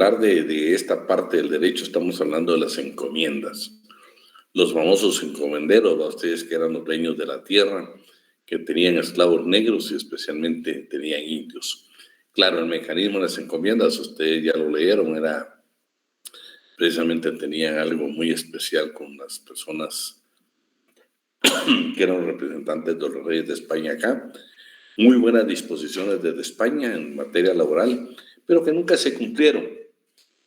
hablar de esta parte del derecho, estamos hablando de las encomiendas. Los famosos encomenderos, ustedes que eran los dueños de la tierra, que tenían esclavos negros y especialmente tenían indios. Claro, el mecanismo de las encomiendas, ustedes ya lo leyeron, era precisamente tenían algo muy especial con las personas que eran representantes de los reyes de España acá. Muy buenas disposiciones desde España en materia laboral, pero que nunca se cumplieron.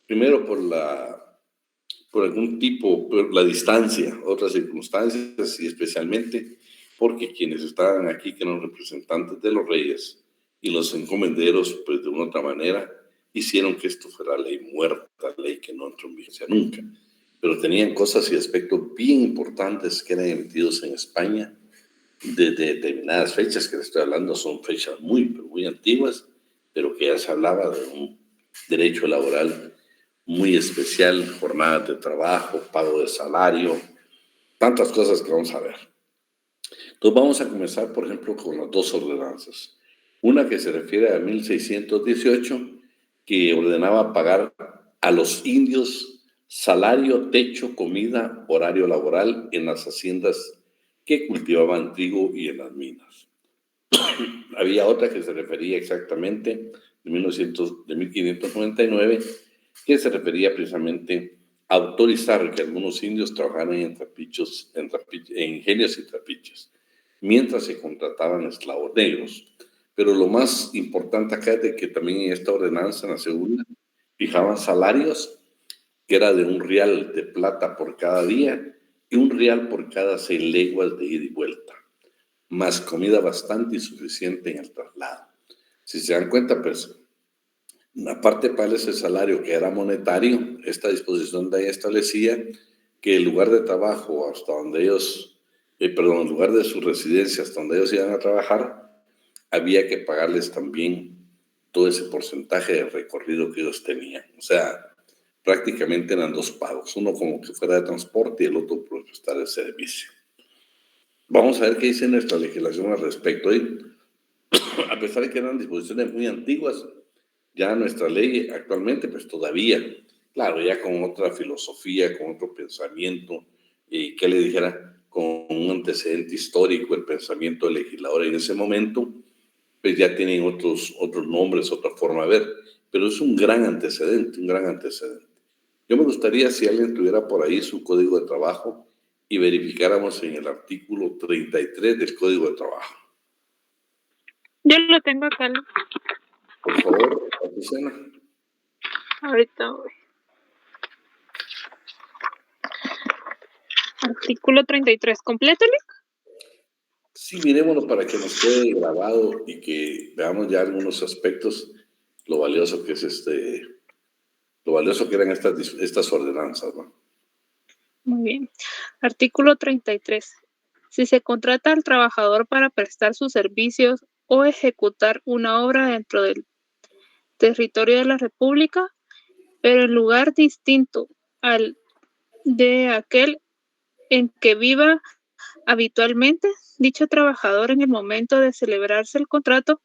Primero por algún tipo, por la distancia, otras circunstancias y especialmente porque quienes estaban aquí, que eran representantes de los reyes y los encomenderos, pues de una otra manera, hicieron que esto fuera ley muerta, ley que no entró en vigencia nunca. Pero tenían cosas y aspectos bien importantes que eran emitidos en España desde determinadas fechas, que les estoy hablando, son fechas muy antiguas, pero que ya se hablaba de un derecho laboral muy especial, jornadas de trabajo, pago de salario, tantas cosas que vamos a ver. Entonces vamos a comenzar, por ejemplo, con las dos ordenanzas. Una que se refiere a 1618, que ordenaba pagar a los indios salario, techo, comida, horario laboral en las haciendas que cultivaban trigo y en las minas. Había otra que se refería exactamente de 1599, que se refería precisamente a autorizar que algunos indios trabajaran en ingenios y trapiches, mientras se contrataban esclavos negros. Pero lo más importante acá es de que también en esta ordenanza, en la segunda, fijaban salarios que era de 1 real de plata por cada día y 1 real por cada 6 leguas de ida y vuelta, más comida bastante y suficiente en el traslado. Si se dan cuenta, pues, aparte para ese salario que era monetario, esta disposición de ahí establecía que el lugar de trabajo hasta donde ellos, el lugar de su residencia hasta donde ellos iban a trabajar, había que pagarles también todo ese porcentaje de recorrido que ellos tenían. O sea, prácticamente eran dos pagos, uno como que fuera de transporte y el otro por prestar el servicio. Vamos a ver qué dice nuestra legislación al respecto. A pesar de que eran disposiciones muy antiguas, ya nuestra ley actualmente, pues todavía, claro, ya con otra filosofía, con otro pensamiento, y que le dijera, con un antecedente histórico, el pensamiento del legislador en ese momento, pues ya tienen otros nombres, otra forma de ver, pero es un gran antecedente, un gran antecedente. Yo me gustaría si alguien tuviera por ahí su código de trabajo y verificáramos en el artículo 33 del Código de Trabajo. Yo lo tengo acá. Por favor, Azucena. Ahorita voy. Artículo 33, complétale. Sí, miremoslo para que nos quede grabado y que veamos ya algunos aspectos, lo valioso que es lo valioso que eran estas ordenanzas, ¿no? Muy bien. Artículo 33. Si se contrata al trabajador para prestar sus servicios o ejecutar una obra dentro del territorio de la República, pero en lugar distinto al de aquel en que viva habitualmente, dicho trabajador en el momento de celebrarse el contrato,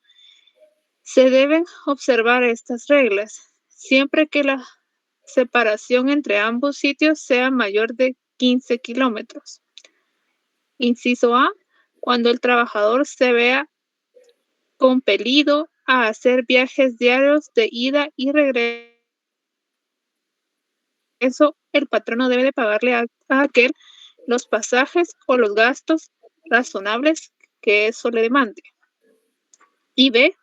se deben observar estas reglas, siempre que la separación entre ambos sitios sea mayor de 15 kilómetros. Inciso A. Cuando el trabajador se vea compelido a hacer viajes diarios de ida y regreso, el patrono debe de pagarle a aquel los pasajes o los gastos razonables que eso le demande. Y B.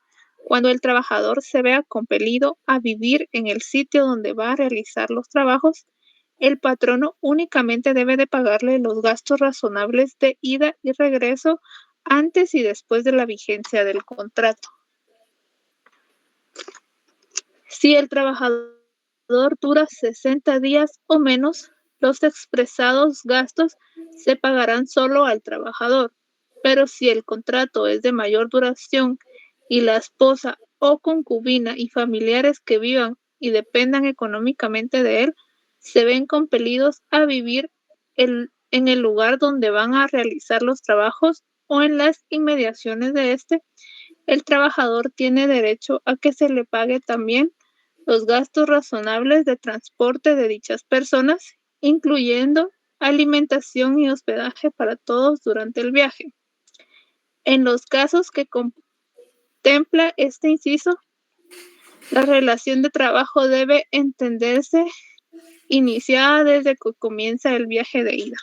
Cuando el trabajador se vea compelido a vivir en el sitio donde va a realizar los trabajos, el patrono únicamente debe de pagarle los gastos razonables de ida y regreso antes y después de la vigencia del contrato. Si el trabajador dura 60 días o menos, los expresados gastos se pagarán solo al trabajador, pero si el contrato es de mayor duración y la esposa o concubina y familiares que vivan y dependan económicamente de él se ven compelidos a vivir en el lugar donde van a realizar los trabajos o en las inmediaciones de este, el trabajador tiene derecho a que se le pague también los gastos razonables de transporte de dichas personas, incluyendo alimentación y hospedaje para todos durante el viaje. En los casos que contempla este inciso, la relación de trabajo debe entenderse iniciada desde que comienza el viaje de ida.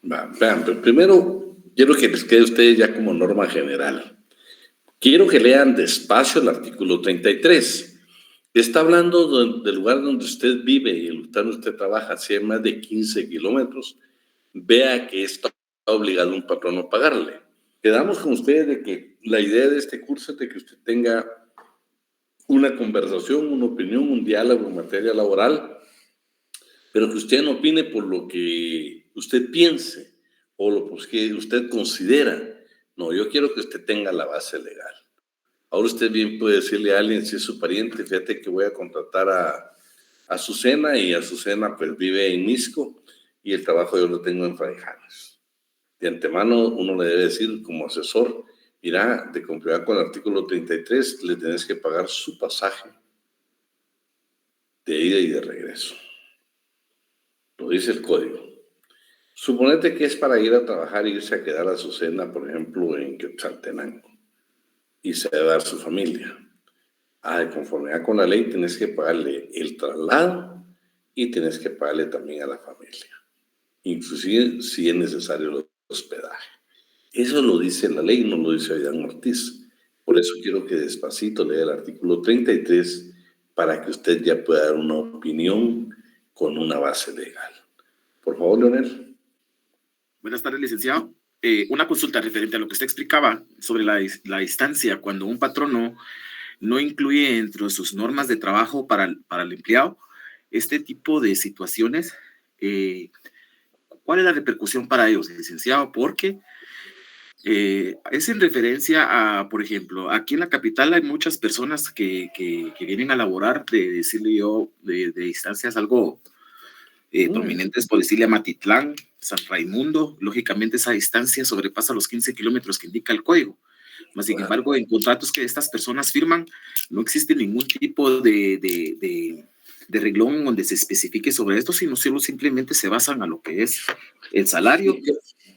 Vean, primero quiero que les quede a ustedes ya como norma general. Quiero que lean despacio el artículo 33. Está hablando del lugar donde usted vive y el lugar donde usted trabaja, si hay más de 15 kilómetros, vea que está obligado un patrón a pagarle. Quedamos con ustedes de que la idea de este curso es de que usted tenga una conversación, una opinión, un diálogo en materia laboral, pero que usted no opine por lo que usted piense o lo que usted considera. No, yo quiero que usted tenga la base legal. Ahora usted bien puede decirle a alguien, si es su pariente, fíjate que voy a contratar a Azucena y Azucena pues vive en Misco y el trabajo yo lo tengo en Fraijanes. De antemano uno le debe decir como asesor, mira, de conformidad con el artículo 33, le tenés que pagar su pasaje de ida y de regreso. Lo dice el código. Suponete que es para ir a trabajar e irse a quedar a Azucena, por ejemplo, en Quetzaltenango, y se va a dar su familia. De conformidad con la ley, tienes que pagarle el traslado y tienes que pagarle también a la familia, inclusive si es necesario el hospedaje. Eso lo dice la ley, no lo dice Aidan Ortiz. Por eso quiero que despacito lea el artículo 33 para que usted ya pueda dar una opinión con una base legal. Por favor, Leonel. Buenas tardes, licenciado. Una consulta referente a lo que usted explicaba sobre la distancia cuando un patrono no incluye dentro de sus normas de trabajo para el empleado este tipo de situaciones. ¿Cuál es la repercusión para ellos, licenciado? Porque es en referencia a, por ejemplo, aquí en la capital hay muchas personas que vienen a laborar, de decirle yo, de distancias algo prominentes, por decirle a Matitlán, San Raimundo. Lógicamente esa distancia sobrepasa los 15 kilómetros que indica el código. Mas, sin embargo, en contratos que estas personas firman, no existe ningún tipo de reglón donde se especifique sobre esto, sino solo simplemente se basan a lo que es el salario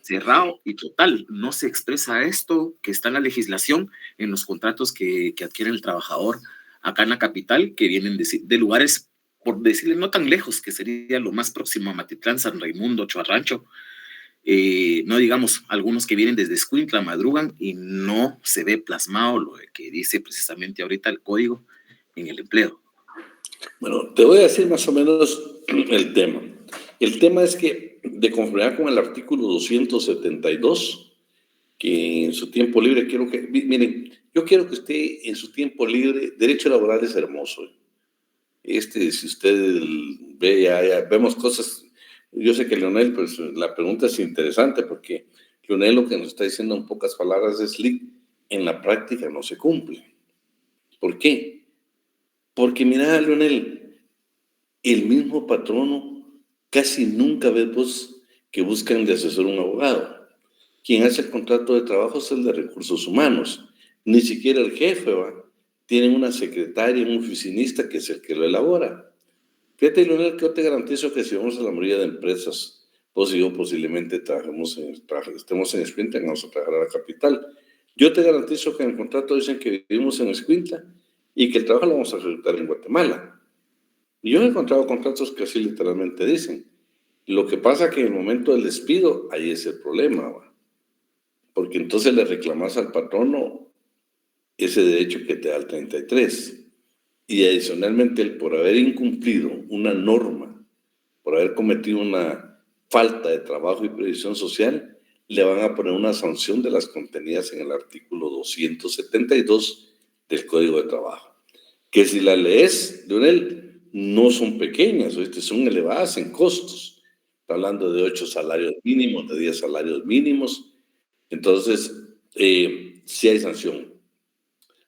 cerrado y total. No se expresa esto que está en la legislación en los contratos que adquiere el trabajador acá en la capital, que vienen de lugares, por decirle, no tan lejos, que sería lo más próximo a Matitlán, San Raimundo, Choarrancho. No digamos algunos que vienen desde Escuintla, madrugan y no se ve plasmado lo que dice precisamente ahorita el código en el empleo. Bueno, te voy a decir más o menos el tema. El tema es que, de conformidad con el artículo 272, que en su tiempo libre quiero que, miren, yo quiero que usted en su tiempo libre, derecho laboral es hermoso. Si usted ve, ya vemos cosas. Yo sé que Leonel, pues la pregunta es interesante porque Leonel lo que nos está diciendo en pocas palabras es en la práctica no se cumple. ¿Por qué? Porque mira, Leonel, el mismo patrono casi nunca ves vos que buscan de asesor un abogado. Quien hace el contrato de trabajo es el de recursos humanos. Ni siquiera el jefe, ¿va? Tienen una secretaria, un oficinista que es el que lo elabora. Fíjate, Leonel, que yo te garantizo que si vamos a la mayoría de empresas, vos y yo posiblemente estemos en Escuintla y vamos a trabajar a la capital. Yo te garantizo que en el contrato dicen que vivimos en Escuintla y que el trabajo lo vamos a ejecutar en Guatemala. Y yo he encontrado contratos que así literalmente dicen. Lo que pasa que en el momento del despido, ahí es el problema, ¿va? Porque entonces le reclamas al patrono ese derecho que te da el 33. Y adicionalmente, él, por haber incumplido una norma, por haber cometido una falta de trabajo y previsión social, le van a poner una sanción de las contenidas en el artículo 272 del Código de Trabajo. Que si la lees, Leonel, no son pequeñas, son elevadas en costos. Está hablando de 8 salarios mínimos, de 10 salarios mínimos. Entonces, sí hay sanción.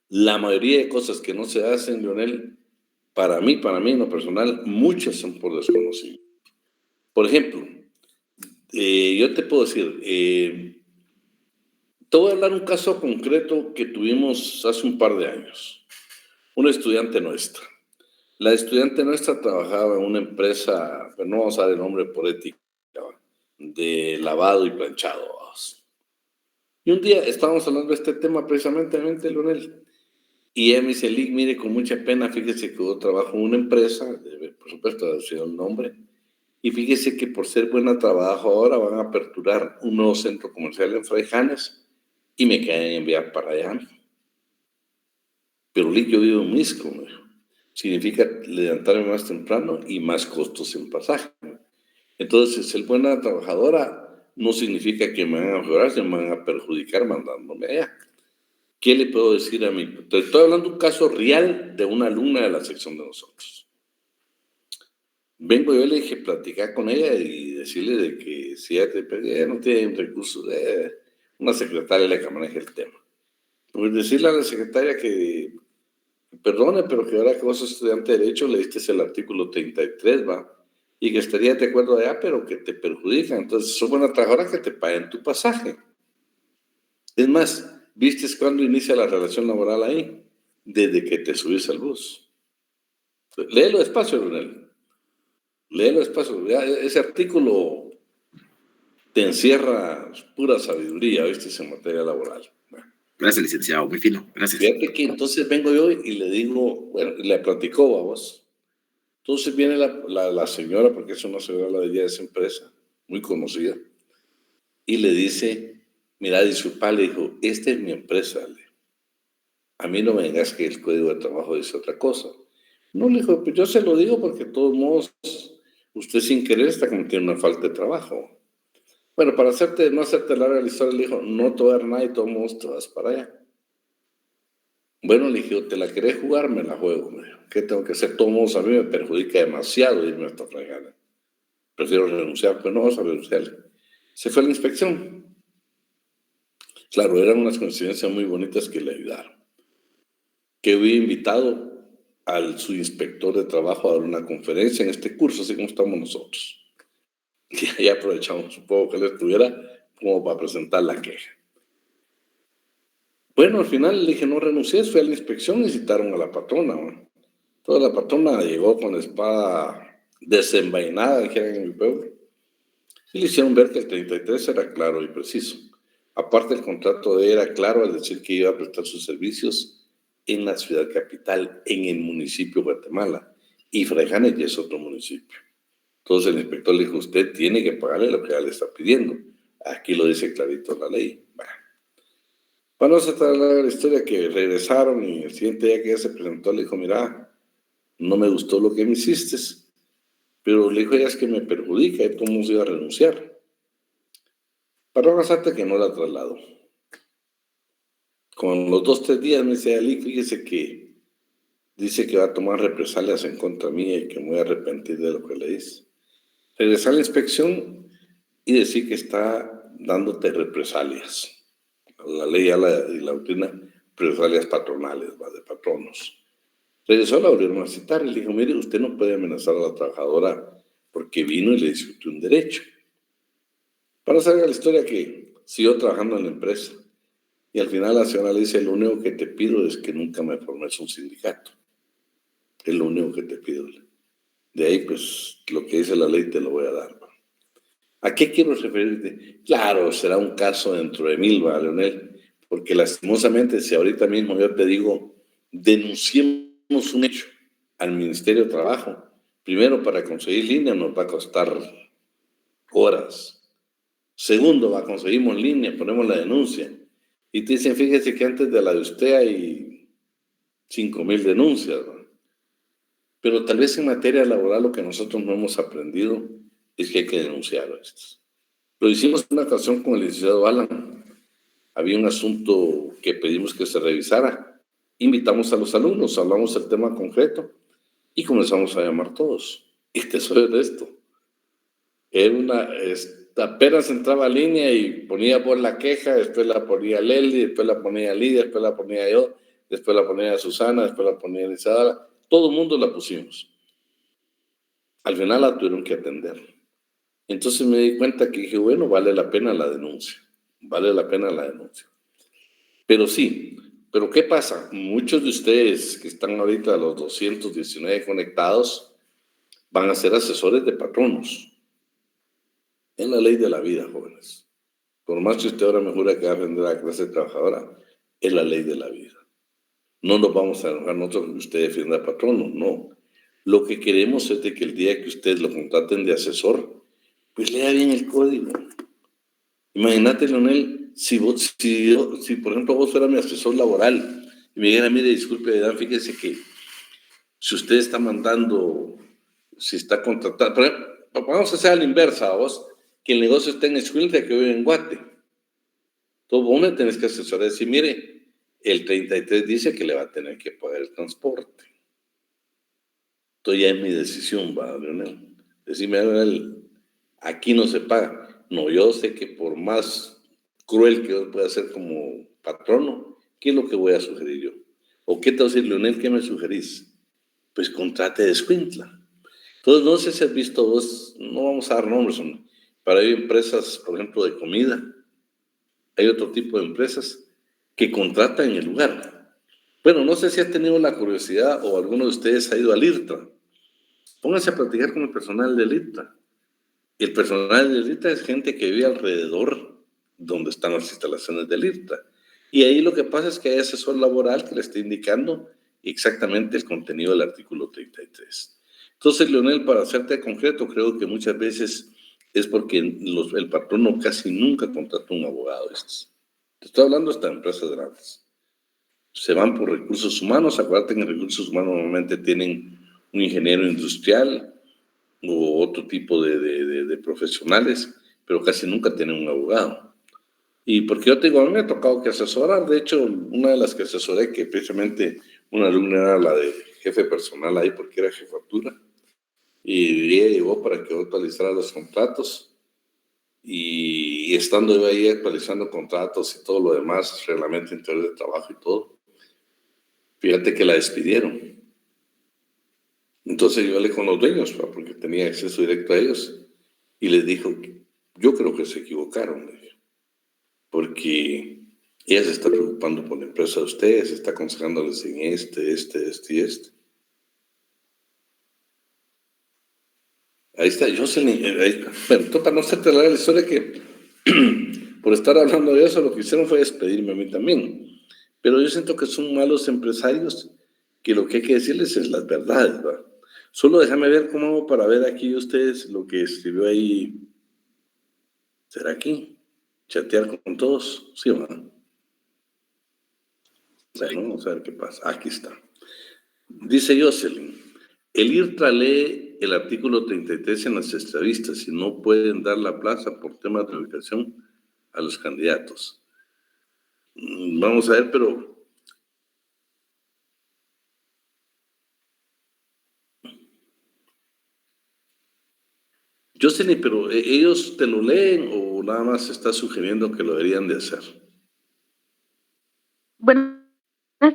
La mayoría de cosas que no se hacen, Leonel, para mí en lo personal, muchas son por desconocimiento. Por ejemplo, yo te puedo decir, te voy a hablar un caso concreto que tuvimos hace un par de años. Una estudiante nuestra. La estudiante nuestra trabajaba en una empresa, pero no vamos a dar el nombre por ética, ¿va? De lavado y planchado. ¿Vamos? Y un día estábamos hablando de este tema precisamente, Leonel. Y ella me dice, Lick, mire, con mucha pena, fíjese que yo trabajo en una empresa, por supuesto, ha sido el nombre, y fíjese que por ser buena trabajadora van a aperturar un nuevo centro comercial en Fraijanes y me quedan enviar para allá. Pero Lick, yo vivo en Misco, me dijo. Significa levantarme más temprano y más costos en pasaje. Entonces, ser buena trabajadora no significa que me van a mejorar, se me van a perjudicar mandándome allá. ¿Qué le puedo decir a mí? Te estoy hablando de un caso real de una alumna de la sección de nosotros. Vengo yo, le dije, platicar con ella y decirle de que si ella no tiene un recurso, una secretaria la que maneja el tema. Pues decirle a la secretaria que perdone, pero que ahora que vos sos estudiante de Derecho leíste el artículo 33, ¿va? Y que estarías de acuerdo allá, pero que te perjudican. Entonces, sos buena trabajadora que te paguen tu pasaje. Es más, ¿viste cuándo inicia la relación laboral ahí? Desde que te subís al bus. Léelo despacio, Leonel. Léelo despacio. Ya, ese artículo te encierra pura sabiduría, ¿viste? En materia laboral. Gracias, licenciado, muy fino, gracias. Fíjate que entonces vengo yo y le digo, bueno, le platicó a vos. Entonces viene la señora, porque es una señora de esa empresa, muy conocida, y le dice, mira, disculpa, le dijo, esta es mi empresa, a mí no me vengas que el código de trabajo dice otra cosa. No, le dijo, pues yo se lo digo porque de todos modos, usted sin querer está cometiendo una falta de trabajo. Bueno, para no hacerte larga la historia, le dijo, no te voy a dar nada y de todos modos te vas para allá. Bueno, le dije, ¿te la querés jugar? Me la juego. Me dijo, ¿qué tengo que hacer? De todos modos, a mí me perjudica demasiado irme a esta fregada. Prefiero renunciar, pero no vas a renunciarle. Se fue a la inspección. Claro, eran unas coincidencias muy bonitas que le ayudaron. Que había invitado al subinspector de trabajo a dar una conferencia en este curso, así como estamos nosotros. Y ahí aprovechamos un poco que él estuviera como para presentar la queja. Bueno, al final le dije, no renuncié, fui a la inspección y citaron a la patrona. ¿No? Toda la patrona llegó con la espada desenvainada, dijeron en mi pueblo, y le hicieron ver que el 33 era claro y preciso. Aparte, el contrato de era claro al decir que iba a prestar sus servicios en la ciudad capital, en el municipio de Guatemala, y Fraijanes ya es otro municipio. Entonces el inspector le dijo, usted tiene que pagarle lo que ya le está pidiendo. Aquí lo dice clarito la ley. Bueno. Para no tratar la historia, que regresaron y el siguiente día que ella se presentó le dijo, mira, no me gustó lo que me hiciste, pero le dijo ella es que me perjudica y cómo se iba a renunciar. Para no gastarte que no la trasladó. Con los 2-3 días me dice Ali, fíjese que dice que va a tomar represalias en contra mía y que me voy a arrepentir de lo que le hice. Regresar a la inspección y decir que está dándote represalias. La ley y la doctrina, represalias patronales, ¿va? De patronos. Regresó a la universidad y le dijo, mire, usted no puede amenazar a la trabajadora porque vino y le discutió un derecho. Para saber la historia, que siguió trabajando en la empresa. Y al final la señora le dice, lo único que te pido es que nunca me formes un sindicato. Es lo único que te pido. De ahí, pues, lo que dice la ley te lo voy a dar. ¿A qué quiero referirte? Claro, será un caso dentro de 1000, ¿va, Leonel? Porque lastimosamente, si ahorita mismo yo te digo, denunciemos un hecho al Ministerio de Trabajo, primero, para conseguir línea nos va a costar horas. Segundo, conseguimos línea, ponemos la denuncia. Y te dicen, fíjese que antes de la de usted hay 5,000 denuncias, ¿no? Pero tal vez en materia laboral lo que nosotros no hemos aprendido es que hay que denunciar esto. Lo hicimos en una ocasión con el licenciado Alan. Había un asunto que pedimos que se revisara. Invitamos a los alumnos, hablamos del tema concreto y comenzamos a llamar todos. Y te soy honesto. Era apenas entraba a línea y ponía por la queja, después la ponía Leli, después la ponía Lidia, después la ponía yo, después la ponía Susana, después la ponía Elizabeth. Todo el mundo la pusimos. Al final la tuvieron que atender. Entonces me di cuenta que dije, bueno, vale la pena la denuncia. Vale la pena la denuncia. Pero sí, Pero ¿qué pasa? Muchos de ustedes que están ahorita, los 219 conectados, van a ser asesores de patronos. Es la ley de la vida, jóvenes. Por más que usted ahora me jura que va a aprender a la clase trabajadora, es la ley de la vida. No nos vamos a enojar nosotros que usted defienda a patronos, no. Lo que queremos es de que el día que ustedes lo contraten de asesor, pues lea bien el código. Imagínate, Leonel, si por ejemplo vos fuera mi asesor laboral y me dijera, mire, disculpe, Dan, fíjese que si usted está mandando, si está contratando, por ejemplo, vamos a hacer a la inversa, vos, que el negocio está en Escuintla, que vive en Guate. Entonces vos me tenés que asesorar y decir, mire, el 33 dice que le va a tener que pagar el transporte. Entonces ya es mi decisión, va, Leonel. Decime, Leonel, aquí no se paga. No, yo sé que por más cruel que yo pueda ser como patrono, ¿qué es lo que voy a sugerir yo? ¿O qué te voy a decir, Leonel, qué me sugerís? Pues contrate de Escuintla. Entonces, no sé si has visto vos, no vamos a dar nombres, pero hay empresas, por ejemplo, de comida, hay otro tipo de empresas que contratan en el lugar. Bueno, no sé si has tenido la curiosidad o alguno de ustedes ha ido al IRTRA. Pónganse a platicar con el personal del IRTRA. El personal del IRTA es gente que vive alrededor donde están las instalaciones del IRTA. Y ahí lo que pasa es que hay asesor laboral que le está indicando exactamente el contenido del artículo 33. Entonces, Leonel, para hacerte concreto, creo que muchas veces es porque el patrono casi nunca contrata un abogado. Te estoy hablando hasta de empresas grandes. Se van por recursos humanos. Acuérdate que en recursos humanos normalmente tienen un ingeniero industrial, o otro tipo de profesionales, pero casi nunca tienen un abogado. Y porque yo te digo, a mí me ha tocado que asesorar, de hecho, una de las que asesoré, que precisamente una alumna era la de jefe personal ahí, porque era jefatura, y ella llegó para que yo actualizara los contratos, y estando yo ahí actualizando contratos y todo lo demás, reglamento interior de trabajo y todo, fíjate que la despidieron. Entonces yo hablé con los dueños, porque tenía acceso directo a ellos, y les dijo, yo creo que se equivocaron, porque ella se está preocupando por la empresa de ustedes, está aconsejándoles en este. Ahí está, Jocelyn, pero para no hacerte la historia que por estar hablando de eso, lo que hicieron fue despedirme a mí también. Pero yo siento que son malos empresarios, que lo que hay que decirles es las verdades, ¿verdad? Solo déjame ver cómo hago para ver aquí ustedes lo que escribió ahí. ¿Será aquí? ¿Chatear con todos? Sí, ¿verdad? Bueno, vamos a ver qué pasa. Aquí está. Dice Jocelyn, el IRTRA lee el artículo 33 en las entrevistas y no pueden dar la plaza por temas de ubicación a los candidatos. Vamos a ver, pero Jocelyn, pero ¿ellos te lo leen o nada más está sugiriendo que lo deberían de hacer? Buenas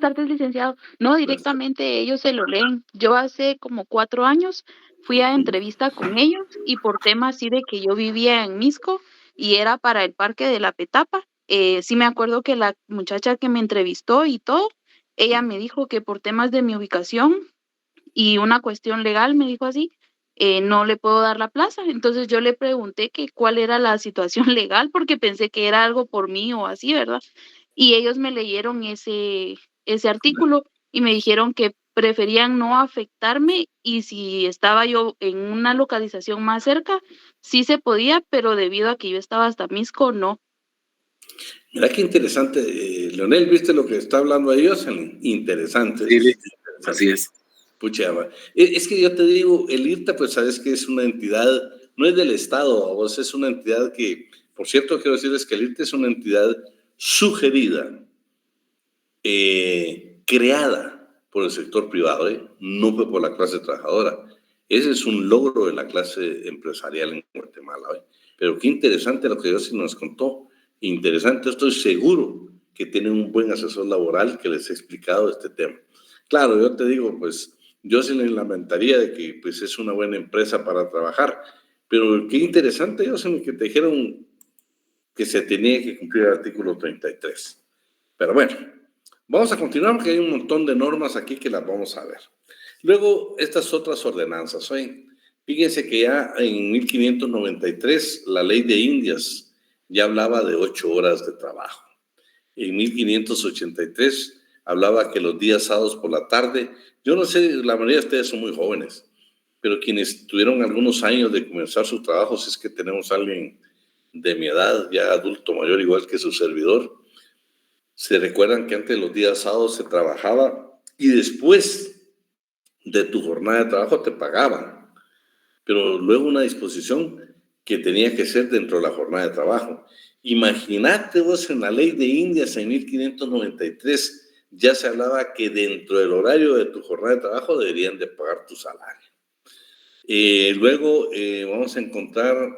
tardes, licenciado. No, directamente ellos se lo leen. Yo hace como 4 años fui a entrevista con ellos y por temas así de que yo vivía en Misco y era para el Parque de la Petapa. Sí me acuerdo que la muchacha que me entrevistó y todo, ella me dijo que por temas de mi ubicación y una cuestión legal, me dijo así, no le puedo dar la plaza. Entonces yo le pregunté que cuál era la situación legal porque pensé que era algo por mí o así, ¿verdad? Y ellos me leyeron ese artículo y me dijeron que preferían no afectarme y si estaba yo en una localización más cerca, sí se podía, pero debido a que yo estaba hasta Misco, no. Mira qué interesante, Leonel, ¿viste lo que está hablando ahí, Jocelyn? Interesante. Sí, así es. Pucha, es que yo te digo, el IRTA, pues sabes que es una entidad, no es del Estado, vos es una entidad que, por cierto, quiero decirles que el IRTA es una entidad sugerida, creada por el sector privado, no fue por la clase trabajadora. Ese es un logro de la clase empresarial en Guatemala. Pero qué interesante lo que José nos contó. Interesante, estoy seguro que tienen un buen asesor laboral que les ha explicado este tema. Claro, yo te digo, pues yo sí les lamentaría de que pues es una buena empresa para trabajar, pero qué interesante, José, que te dijeron que se tenía que cumplir el artículo 33. Pero bueno, Vamos a continuar porque hay un montón de normas aquí que las vamos a ver. Luego, estas otras ordenanzas. Fíjense que ya en 1593 la ley de Indias ya hablaba de 8 horas de trabajo. En 1583 hablaba que los días sábados por la tarde, yo no sé, la mayoría de ustedes son muy jóvenes, pero quienes tuvieron algunos años de comenzar su trabajo, si es que tenemos a alguien de mi edad, ya adulto mayor, igual que su servidor, se recuerdan que antes los días sábados se trabajaba y después de tu jornada de trabajo te pagaban, pero luego una disposición que tenía que ser dentro de la jornada de trabajo. Imagínate vos, en la ley de Indias en 1593 ya se hablaba que dentro del horario de tu jornada de trabajo deberían de pagar tu salario. Luego vamos a encontrar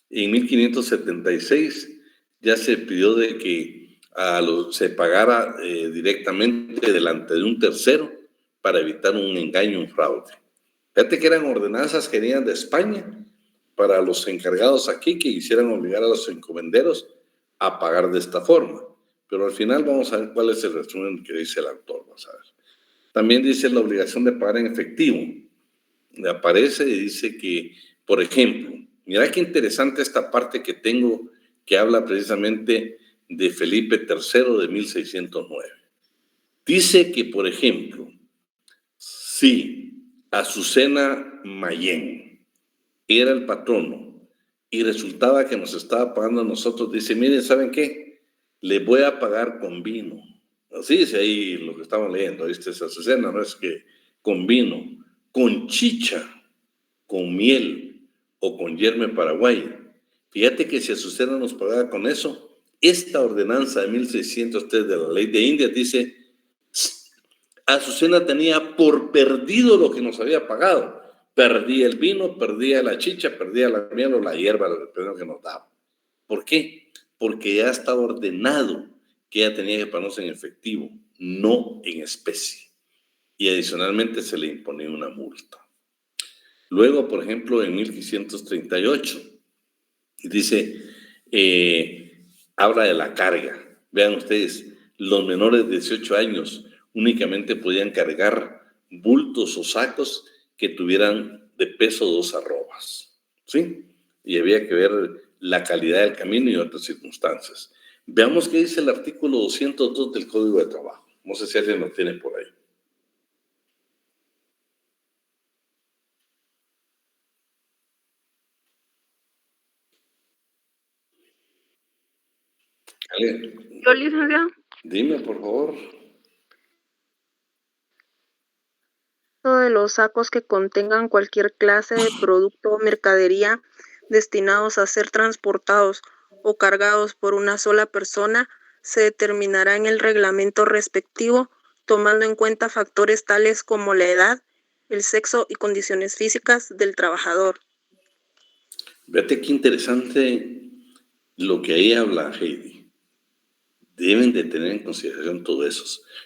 en 1576 ya se pidió de que se pagara directamente delante de un tercero para evitar un engaño, un fraude. Fíjate que eran ordenanzas que venían de España para los encargados aquí que quisieran obligar a los encomenderos a pagar de esta forma. Pero al final vamos a ver cuál es el resumen que dice el autor. Vamos a ver. También dice la obligación de pagar en efectivo. Aparece y dice que, por ejemplo, mira qué interesante esta parte que tengo que habla precisamente de Felipe III de 1609. Dice que, por ejemplo, si Azucena Mayén era el patrono y resultaba que nos estaba pagando a nosotros, dice, miren, ¿saben qué? Le voy a pagar con vino. Así dice ahí lo que estamos leyendo, ¿viste? Esa Azucena, no es que con vino, con chicha, con miel o con yerme paraguay. Fíjate que si Azucena nos pagaba con eso, esta ordenanza de 1603 de la ley de Indias dice, Azucena tenía por perdido lo que nos había pagado. Perdía el vino, perdía la chicha, perdía la miel o la hierba, lo que nos daba. ¿Por qué? Porque ya estaba ordenado que ella tenía que pagarnos en efectivo, no en especie. Y adicionalmente se le imponía una multa. Luego, por ejemplo, en 1538, dice, habla de la carga. Vean ustedes, los menores de 18 años únicamente podían cargar bultos o sacos que tuvieran de peso 2 arrobas, ¿sí? Y había que ver la calidad del camino y otras circunstancias. Veamos qué dice el artículo 202 del Código de Trabajo. No sé si alguien lo tiene por ahí. Yo, licenciado. Dime, por favor. De los sacos que contengan cualquier clase de producto o mercadería destinados a ser transportados o cargados por una sola persona se determinará en el reglamento respectivo, tomando en cuenta factores tales como la edad, el sexo y condiciones físicas del trabajador. Fíjate qué interesante lo que ahí habla Heidi. Deben de tener en consideración todo eso.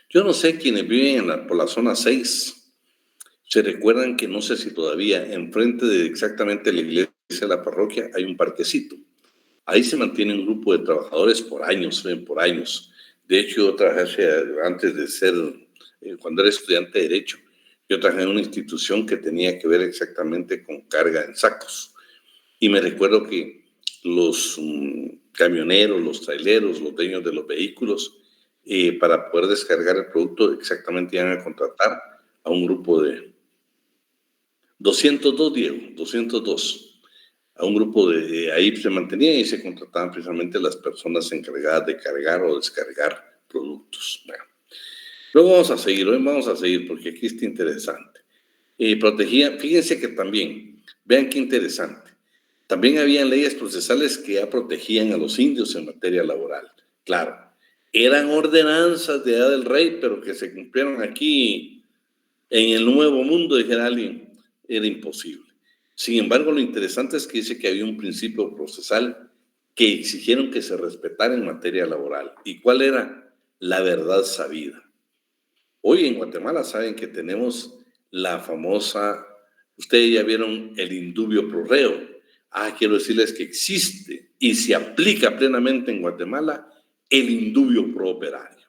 Yo no sé quiénes viven por la zona 6. Se recuerdan que no sé si todavía enfrente de exactamente la iglesia de la parroquia hay un parquecito. Ahí se mantiene un grupo de trabajadores por años, por años. De hecho, yo trabajé antes de ser, cuando era estudiante de Derecho, yo trabajé en una institución que tenía que ver exactamente con carga en sacos. Y me recuerdo que los camioneros, los traileros, los dueños de los vehículos, para poder descargar el producto, exactamente iban a contratar a un grupo de 202, Diego, 202. A un grupo de ahí se mantenía y se contrataban precisamente las personas encargadas de cargar o descargar productos. Bueno, luego vamos a seguir porque aquí está interesante. Protegía, fíjense que también, vean qué interesante, también habían leyes procesales que ya protegían a los indios en materia laboral. Claro, eran ordenanzas de edad del rey, pero que se cumplieron aquí en el Nuevo Mundo, dijera alguien, era imposible. Sin embargo, lo interesante es que dice que había un principio procesal que exigieron que se respetara en materia laboral. ¿Y cuál era? La verdad sabida. Hoy en Guatemala saben que tenemos la famosa, ustedes ya vieron el indubio pro reo. Quiero decirles que existe y se aplica plenamente en Guatemala el indubio pro operario.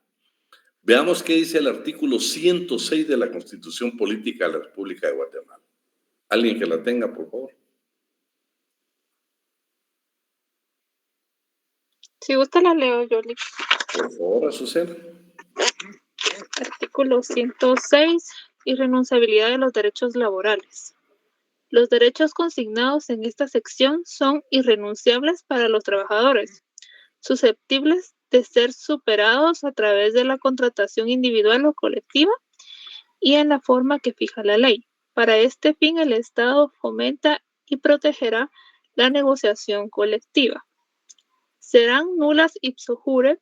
Veamos qué dice el artículo 106 de la Constitución Política de la República de Guatemala. ¿Alguien que la tenga, por favor? Si gusta la leo, Yoli. Por favor, Azucena. Artículo 106. Irrenunciabilidad de los derechos laborales. Los derechos consignados en esta sección son irrenunciables para los trabajadores, susceptibles de ser superados a través de la contratación individual o colectiva y en la forma que fija la ley. Para este fin, el Estado fomenta y protegerá la negociación colectiva. Serán nulas ipso jure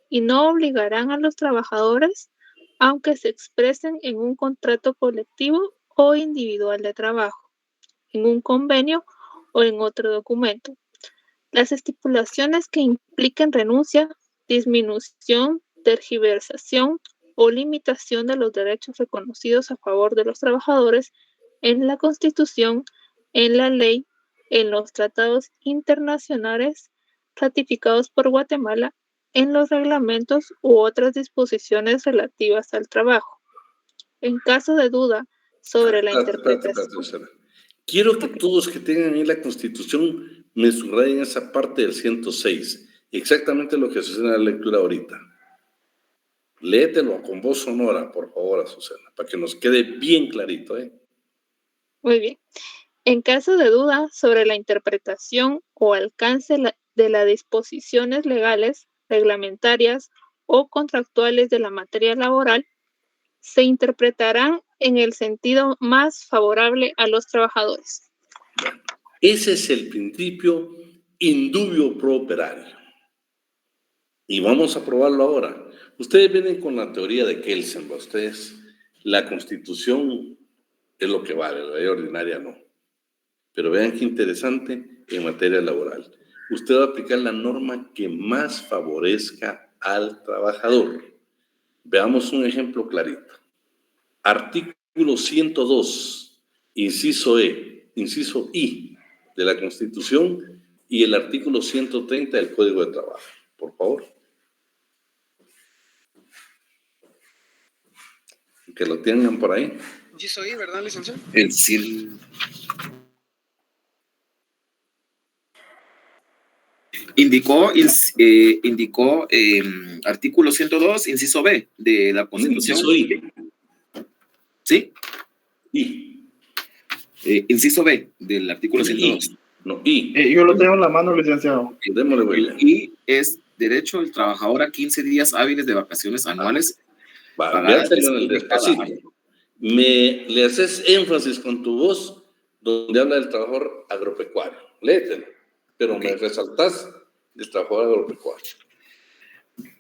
y no obligarán a los trabajadores, aunque se expresen en un contrato colectivo o individual de trabajo, en un convenio o en otro documento. Las estipulaciones que impliquen renuncia, disminución, tergiversación o limitación de los derechos reconocidos a favor de los trabajadores en la Constitución, en la ley, en los tratados internacionales ratificados por Guatemala, en los reglamentos u otras disposiciones relativas al trabajo. En caso de duda sobre la interpretación. Quiero que todos que tengan ahí la Constitución me subrayen esa parte del 106, exactamente lo que sucede en la lectura ahorita. Léetelo con voz sonora, por favor, Azucena, para que nos quede bien clarito. Muy bien. En caso de duda sobre la interpretación o alcance de las disposiciones legales, reglamentarias o contractuales de la materia laboral, se interpretarán en el sentido más favorable a los trabajadores. Ese es el principio indubio pro operario. Y vamos a probarlo ahora. Ustedes vienen con la teoría de Kelsen, ustedes, la Constitución es lo que vale, la ley ordinaria no. Pero vean qué interesante en materia laboral. Usted va a aplicar la norma que más favorezca al trabajador. Veamos un ejemplo clarito. Artículo 102, inciso I de la Constitución y el artículo 130 del Código de Trabajo. Por favor. Que lo tengan por ahí. Inciso I, ¿verdad, licenciado? El CIL. Indicó artículo 102, inciso B de la Constitución. Inciso I. ¿Sí? I. Inciso B del artículo 102. No, I. Yo lo tengo en la mano, licenciado. Démosle, William. I es derecho del trabajador a 15 días hábiles de vacaciones anuales. Véatelo en el despacito. Le haces énfasis con tu voz donde habla del trabajador agropecuario. Léetelo. Pero me resaltas del trabajador agropecuario.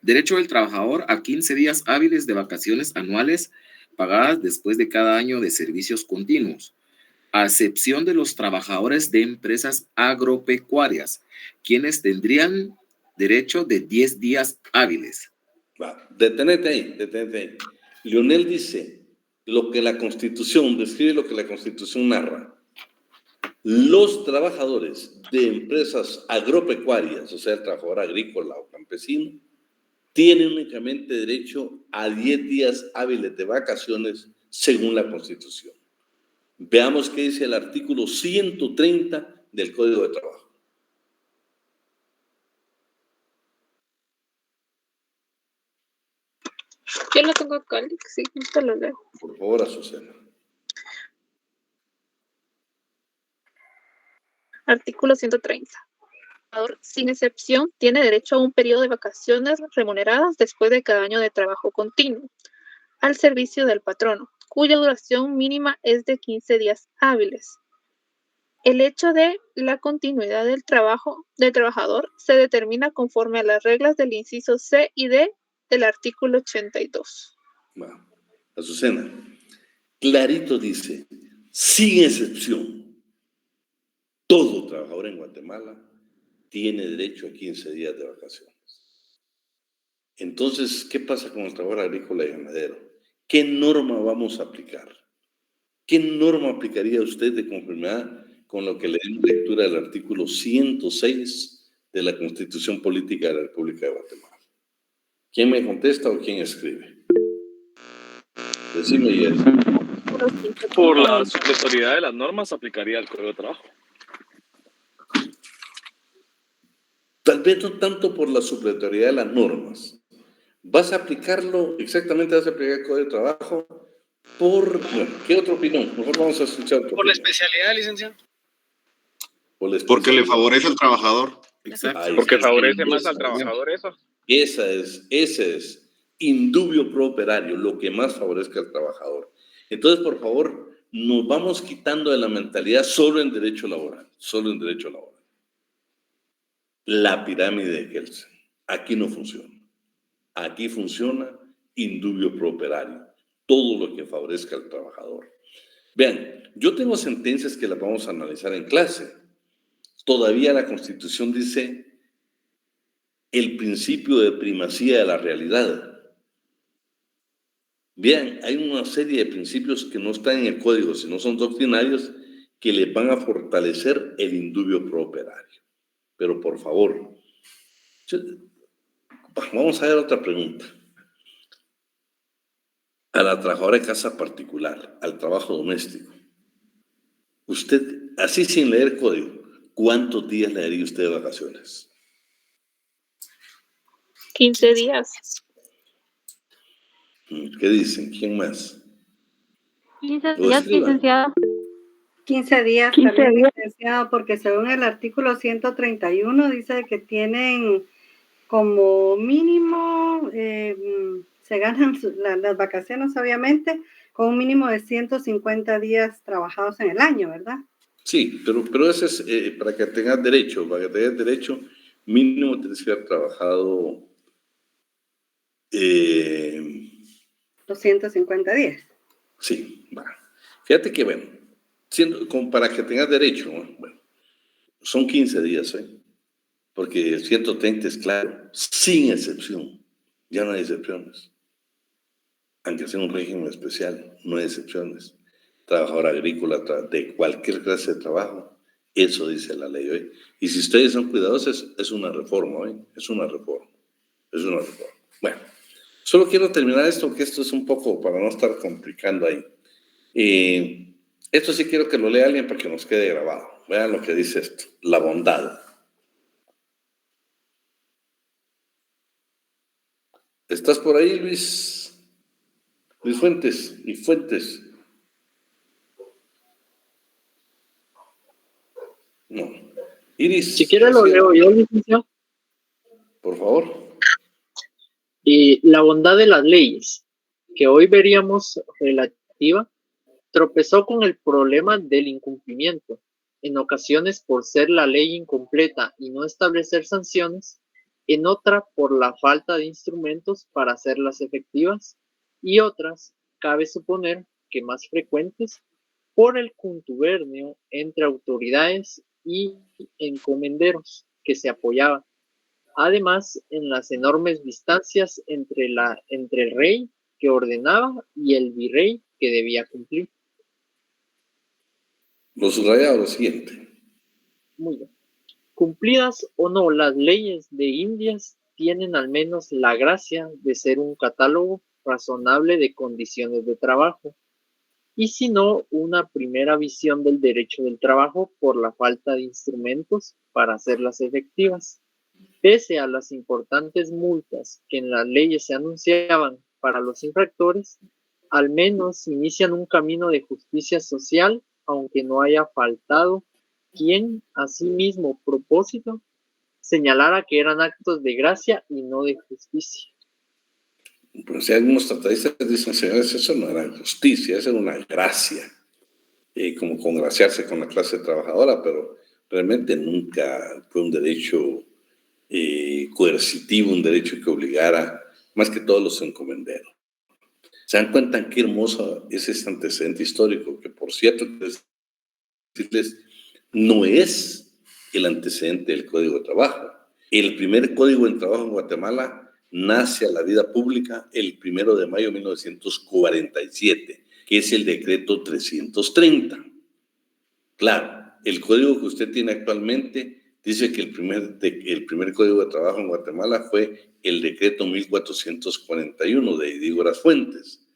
Derecho del trabajador a 15 días hábiles de vacaciones anuales pagadas después de cada año de servicios continuos, a excepción de los trabajadores de empresas agropecuarias, quienes tendrían derecho de 10 días hábiles. Detenete ahí. Leonel dice lo que la Constitución, describe lo que la Constitución narra. Los trabajadores de empresas agropecuarias, o sea, el trabajador agrícola o campesino, tienen únicamente derecho a 10 días hábiles de vacaciones según la Constitución. Veamos qué dice el artículo 130 del Código de Trabajo. Yo lo tengo acá, sí, te lo leo. Por favor, Azucena. Artículo 130. Sin excepción, tiene derecho a un periodo de vacaciones remuneradas después de cada año de trabajo continuo, al servicio del patrono, cuya duración mínima es de 15 días hábiles. El hecho de la continuidad del trabajador se determina conforme a las reglas del inciso C y D del artículo 82. Bueno, Azucena, clarito dice, sin excepción, todo trabajador en Guatemala tiene derecho a 15 días de vacaciones. Entonces, ¿qué pasa con el trabajador agrícola y ganadero? ¿Qué norma vamos a aplicar? ¿Qué norma aplicaría usted de conformidad con lo que le dimos lectura del artículo 106 de la Constitución Política de la República de Guatemala? ¿Quién me contesta o quién escribe? Decime, Jess. Por la supletoriedad de las normas aplicaría el Código de Trabajo. Tal vez no tanto por la supletoriedad de las normas. ¿Vas a aplicarlo exactamente? ¿Vas a aplicar el Código de Trabajo? Bueno, ¿qué otra opinión? Mejor vamos a escuchar otra Por la opinión. especialidad, licenciado. Porque le favorece al trabajador. Exacto. Ahí Porque está. favorece más Esa al trabajador eso. Ese es indubio pro operario, lo que más favorezca al trabajador. Entonces, por favor, nos vamos quitando de la mentalidad solo en derecho laboral, solo en derecho laboral. La pirámide de Kelsen. Aquí no funciona. Aquí funciona indubio pro operario, todo lo que favorezca al trabajador. Vean, yo tengo sentencias que las vamos a analizar en clase. Todavía la Constitución dice el principio de primacía de la realidad. Vean, hay una serie de principios que no están en el código, sino son doctrinarios que le van a fortalecer el indubio pro operario. Pero por favor, vamos a ver otra pregunta. A la trabajadora de casa particular, al trabajo doméstico, usted, así sin leer código, ¿cuántos días le daría usted de vacaciones? 15 días. ¿Qué dicen? ¿Quién más? 15 Lo días, escriban. licenciado. 15 días 15 también, días. licenciado, porque según el artículo 131 dice que tienen como mínimo, se ganan las vacaciones obviamente, con un mínimo de 150 días trabajados en el año, ¿verdad? Sí, pero ese es para que tengas derecho, mínimo tienes que haber trabajado 250 días. sí, va. Fíjate que, bueno, como para que tengas derecho, bueno, son 15 días, porque 130 es claro, sin excepción, ya no hay excepciones. Aunque sea un régimen especial, no hay excepciones. Trabajador agrícola, de cualquier clase de trabajo, eso dice la ley hoy. Y si ustedes son cuidadosos, es una reforma hoy, es una reforma. Bueno, solo quiero terminar esto, porque esto es un poco para no estar complicando ahí. Esto sí quiero que lo lea alguien para que nos quede grabado. Vean lo que dice esto, la bondad. ¿Estás por ahí, Luis? Luis Fuentes y Fuentes. No. Iris. Si quiere lo leo yo, licenciado. Por favor. Y la bondad de las leyes, que hoy veríamos relativa, tropezó con el problema del incumplimiento, en ocasiones por ser la ley incompleta y no establecer sanciones, en otra por la falta de instrumentos para hacerlas efectivas, y otras, cabe suponer que más frecuentes, por el contubernio entre autoridades y encomenderos que se apoyaban. Además, en las enormes distancias entre el rey que ordenaba y el virrey que debía cumplir. Lo subrayado lo siguiente. Muy bien. Cumplidas o no las leyes de Indias, tienen al menos la gracia de ser un catálogo razonable de condiciones de trabajo, y si no, una primera visión del derecho del trabajo por la falta de instrumentos para hacerlas efectivas. Pese a las importantes multas que en las leyes se anunciaban para los infractores, al menos inician un camino de justicia social, aunque no haya faltado quien, a sí mismo propósito, señalara que eran actos de gracia y no de justicia. Pero si algunos tratadistas dicen, señores, eso no era justicia, eso era una gracia, como congraciarse con la clase trabajadora, pero realmente nunca fue un derecho coercitivo, un derecho que obligara, más que todos los encomenderos. ¿Se dan cuenta qué hermoso es este antecedente histórico? Que, por cierto, decirles, no es el antecedente del Código de Trabajo. El primer Código de Trabajo en Guatemala nace a la vida pública el 1 de mayo de 1947, que es el decreto 330. Claro, el código que usted tiene actualmente dice que el primer código de trabajo en Guatemala fue el decreto 1441 de Edígoras Fuentes,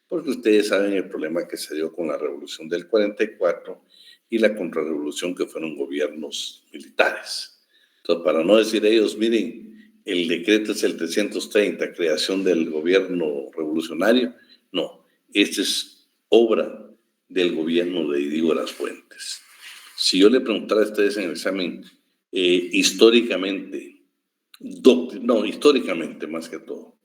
porque ustedes saben el problema que se dio con la revolución del 44 y la contrarrevolución que fueron gobiernos militares. Entonces, para no decir ellos, miren, el decreto es el 330, creación del gobierno revolucionario, no, esta es obra del gobierno de Edígoras Fuentes. Si yo le preguntara a ustedes en el examen, históricamente más que todo,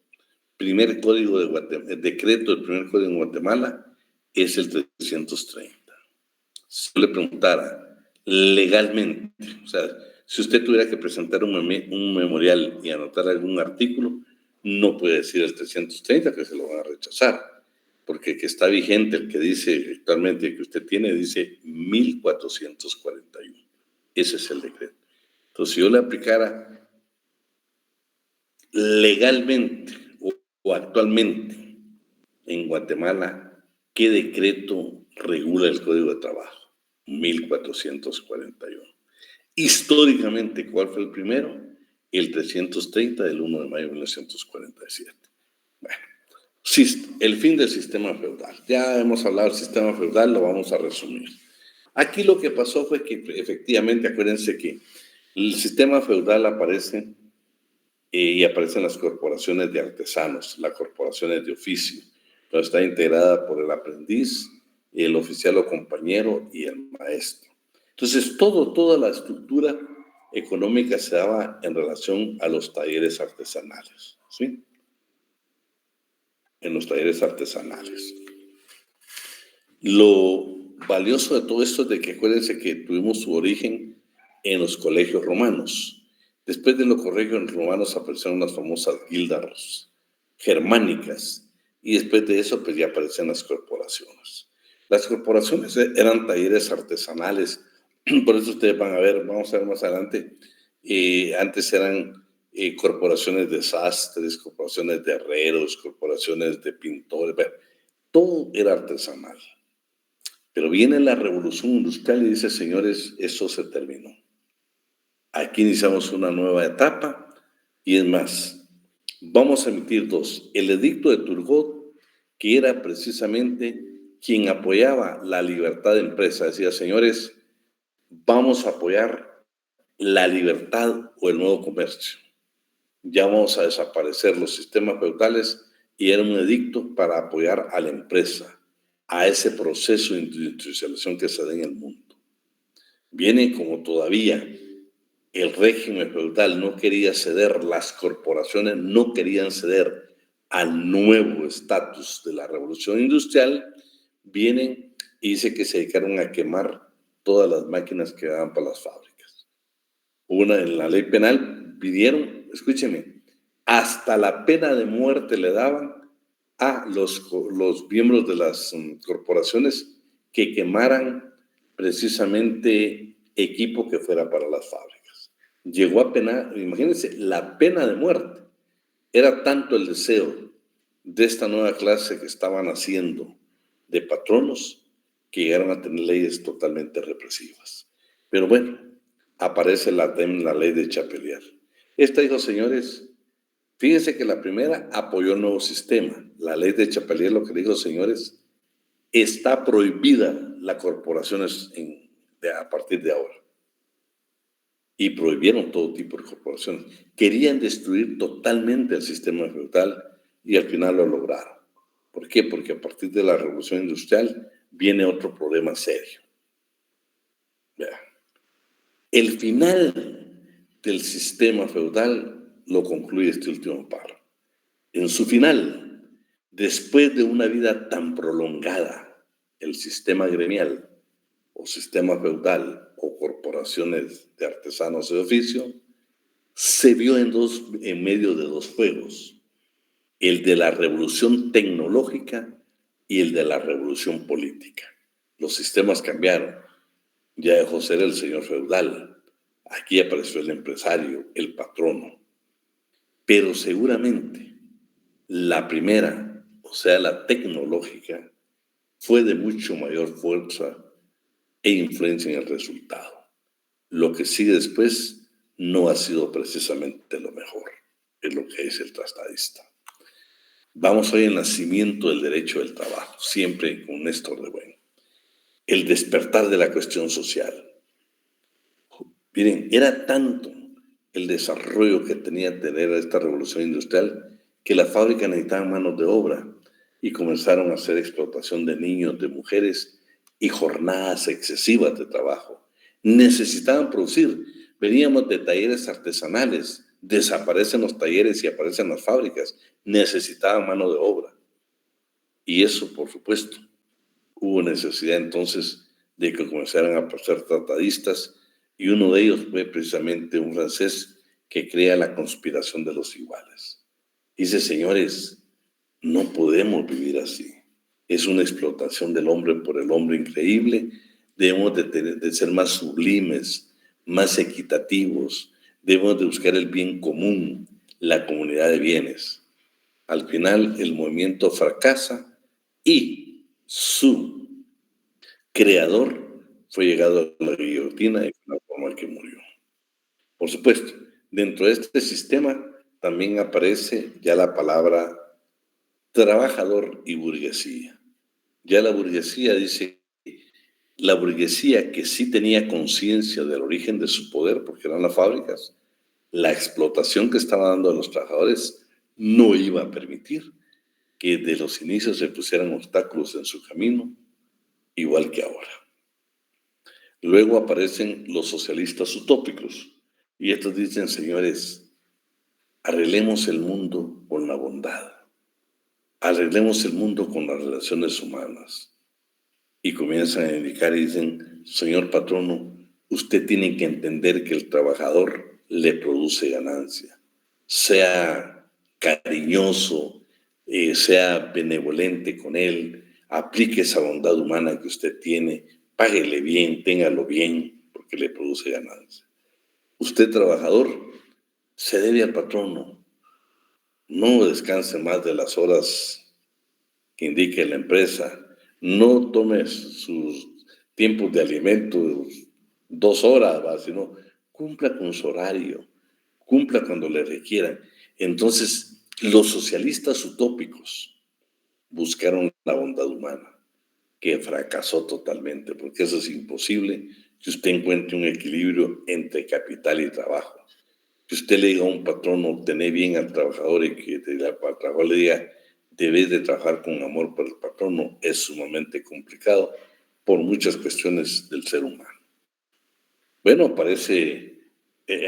primer código de Guatemala, el decreto del primer código en Guatemala es el 330. Si yo le preguntara legalmente, o sea, si usted tuviera que presentar un memorial y anotar algún artículo, no puede decir el 330, que se lo van a rechazar, porque el que está vigente, el que dice actualmente que usted tiene, dice 1441. Ese es el decreto. Entonces, si yo le aplicara legalmente o actualmente en Guatemala, ¿qué decreto regula el Código de Trabajo? 1441. Históricamente, ¿cuál fue el primero? El 330 del 1 de mayo de 1947. Bueno, el fin del sistema feudal. Ya hemos hablado del sistema feudal, lo vamos a resumir. Aquí lo que pasó fue que efectivamente, acuérdense que el sistema feudal aparece y aparecen las corporaciones de artesanos, las corporaciones de oficio, donde está integrada por el aprendiz, el oficial o compañero y el maestro. Entonces, toda la estructura económica se daba en relación a los talleres artesanales, ¿sí? En los talleres artesanales. Lo valioso de todo esto es de que acuérdense que tuvimos su origen en los colegios romanos. Después de los colegios romanos aparecieron las famosas gildas germánicas y después de eso pues ya aparecen las corporaciones. Las corporaciones eran talleres artesanales, por eso ustedes van a ver, vamos a ver más adelante, antes eran corporaciones de sastres, corporaciones de herreros, corporaciones de pintores, todo era artesanal. Pero viene la revolución industrial y dice, señores, eso se terminó. Aquí iniciamos una nueva etapa y es más, vamos a emitir dos. El edicto de Turgot, que era precisamente quien apoyaba la libertad de empresa, decía, señores, vamos a apoyar la libertad o el nuevo comercio. Ya vamos a desaparecer los sistemas feudales y era un edicto para apoyar a la empresa, a ese proceso de industrialización que se da en el mundo. Viene como todavía el régimen feudal no quería ceder, las corporaciones no querían ceder al nuevo estatus de la revolución industrial, vienen y dice que se dedicaron a quemar todas las máquinas que daban para las fábricas. En la ley penal pidieron, escúcheme, hasta la pena de muerte le daban a los miembros de las corporaciones que quemaran precisamente equipo que fuera para las fábricas. Llegó a penar, imagínense, la pena de muerte. Era tanto el deseo de esta nueva clase que estaban haciendo de patronos que llegaron a tener leyes totalmente represivas. Pero bueno, aparece la ley de Chapelier. Esta dijo, señores, fíjense que la primera apoyó el nuevo sistema. La ley de Chapelier lo que dijo, señores, está prohibida las corporaciones a partir de ahora. Y prohibieron todo tipo de corporaciones. Querían destruir totalmente el sistema feudal y al final lo lograron. ¿Por qué? Porque a partir de la revolución industrial viene otro problema serio. Vean. El final del sistema feudal lo concluye este último párrafo. En su final, después de una vida tan prolongada, el sistema gremial o sistema feudal o corporaciones de artesanos de oficio, se vio en medio de dos fuegos, el de la revolución tecnológica y el de la revolución política. Los sistemas cambiaron, ya dejó ser el señor feudal, aquí apareció el empresario, el patrono, pero seguramente la primera, o sea, la tecnológica, fue de mucho mayor fuerza e influencia en el resultado. Lo que sigue después no ha sido precisamente lo mejor, es lo que dice el tratadista. Vamos hoy al nacimiento del derecho del trabajo, siempre con Néstor de Buen. El despertar de la cuestión social. Miren, era tanto el desarrollo que tenía que tener esta revolución industrial que las fábricas necesitaban manos de obra y comenzaron a hacer explotación de niños, de mujeres y jornadas excesivas de trabajo. Necesitaban producir. Veníamos de talleres artesanales, desaparecen los talleres y aparecen las fábricas. Necesitaban mano de obra. Y eso, por supuesto, hubo necesidad entonces de que comenzaran a aparecer tratadistas, y uno de ellos fue precisamente un francés que crea la conspiración de los iguales. Dice, señores, no podemos vivir así. Es una explotación del hombre por el hombre increíble. Debemos de ser más sublimes, más equitativos. Debemos de buscar el bien común, la comunidad de bienes. Al final, el movimiento fracasa y su creador fue llegado a la guillotina y fue la forma en que murió. Por supuesto, dentro de este sistema también aparece ya la palabra trabajador y burguesía. Ya la burguesía dice, la burguesía que sí tenía conciencia del origen de su poder, porque eran las fábricas, la explotación que estaba dando a los trabajadores no iba a permitir que de los inicios se pusieran obstáculos en su camino, igual que ahora. Luego aparecen los socialistas utópicos, y estos dicen, señores, arreglemos el mundo con la bondad, arreglemos el mundo con las relaciones humanas. Y comienzan a indicar y dicen, señor patrono, usted tiene que entender que el trabajador le produce ganancia. Sea cariñoso, sea benevolente con él, aplique esa bondad humana que usted tiene, páguele bien, téngalo bien, porque le produce ganancia. Usted, trabajador, se debe al patrono. No descanse más de las horas que indique la empresa. No tome sus tiempos de alimento 2 horas, sino cumpla con su horario, cumpla cuando le requieran. Entonces, los socialistas utópicos buscaron la bondad humana, que fracasó totalmente, porque eso es imposible que usted encuentre un equilibrio entre capital y trabajo. Que usted le diga a un patrono, tener bien al trabajador, y que al trabajador le diga, debes de trabajar con amor por el patrono, es sumamente complicado por muchas cuestiones del ser humano. Bueno, aparece,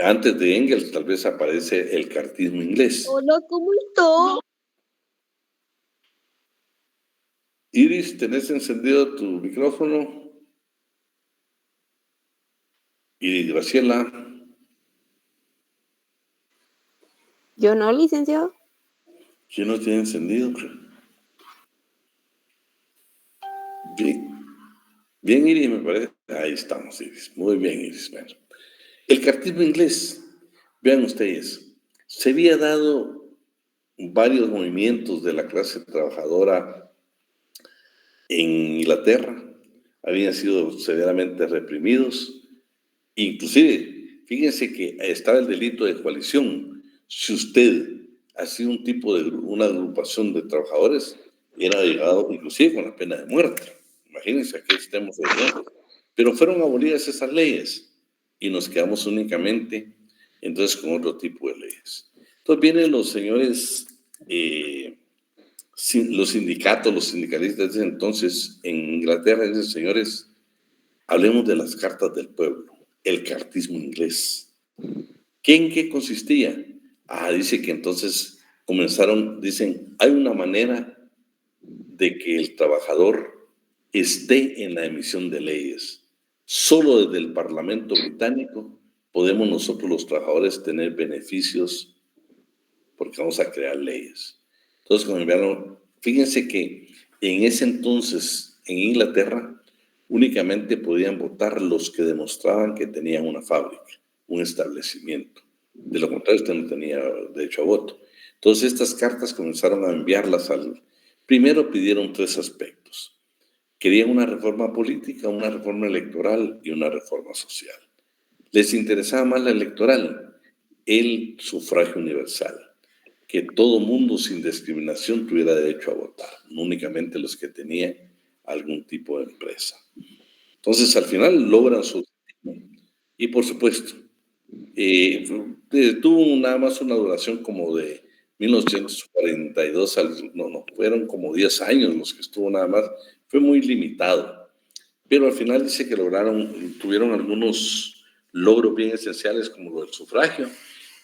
antes de Engels, tal vez aparece el cartismo inglés. Hola, ¿cómo estás? Iris, ¿tenés encendido tu micrófono? Y Graciela. Yo no, licenciado. ¿Quién no tiene encendido? Bien, Iris, me parece. Ahí estamos, Iris. Muy bien, Iris. Bueno, el cartismo inglés, vean ustedes, se había dado varios movimientos de la clase trabajadora en Inglaterra, habían sido severamente reprimidos. Inclusive, fíjense que estaba el delito de coalición. Si usted hacía un tipo de una agrupación de trabajadores, era llegado inclusive con la pena de muerte. Imagínense a qué estemos hablando. Pero fueron abolidas esas leyes y nos quedamos únicamente entonces con otro tipo de leyes. Entonces vienen los señores, los sindicatos, los sindicalistas de entonces en Inglaterra, dicen, señores, hablemos de las cartas del pueblo, el cartismo inglés. ¿En qué consistía? Dice que entonces comenzaron, dicen, hay una manera de que el trabajador esté en la emisión de leyes. Solo desde el Parlamento británico podemos nosotros los trabajadores tener beneficios porque vamos a crear leyes. Entonces, fíjense que en ese entonces en Inglaterra únicamente podían votar los que demostraban que tenían una fábrica, un establecimiento. De lo contrario, usted no tenía derecho a voto. Entonces, estas cartas comenzaron a enviarlas Primero pidieron 3 aspectos. Querían una reforma política, una reforma electoral y una reforma social. Les interesaba más la electoral, el sufragio universal, que todo mundo sin discriminación tuviera derecho a votar, no únicamente los que tenían algún tipo de empresa. Entonces, al final logran su objetivo. Y por supuesto, tuvo nada más una duración como de 1942 fueron como 10 años los que estuvo nada más, fue muy limitado, pero al final dice que tuvieron algunos logros bien esenciales como lo del sufragio,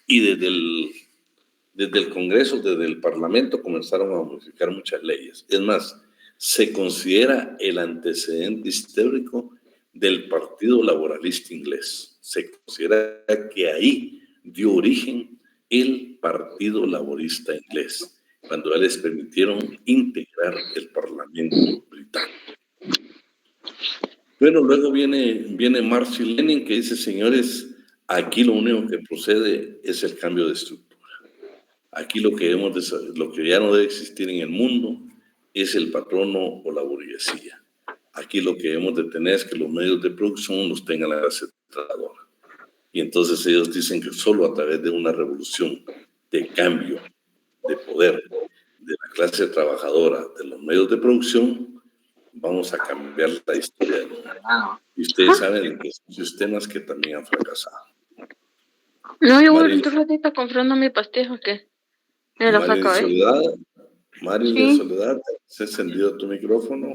y desde el Congreso, desde el Parlamento comenzaron a modificar muchas leyes. Es más, se considera el antecedente histórico del Partido Laboralista Inglés. Se considera que ahí dio origen el Partido Laborista Inglés, cuando les permitieron integrar el Parlamento británico. Bueno, luego viene Marx y Lenin, que dice, señores, aquí lo único que procede es el cambio de estructura. Aquí lo que ya no debe existir en el mundo es el patrono o la burguesía. Aquí lo que debemos de tener es que los medios de producción los tenga la clase trabajadora. Y entonces ellos dicen que solo a través de una revolución de cambio de poder de la clase trabajadora, de los medios de producción, vamos a cambiar la historia del mundo. Y ustedes saben que son sistemas que también han fracasado. No, yo voy un ratito comprando mi pastilla que me la saca, Mario de Soledad, ¿se ha encendido tu micrófono?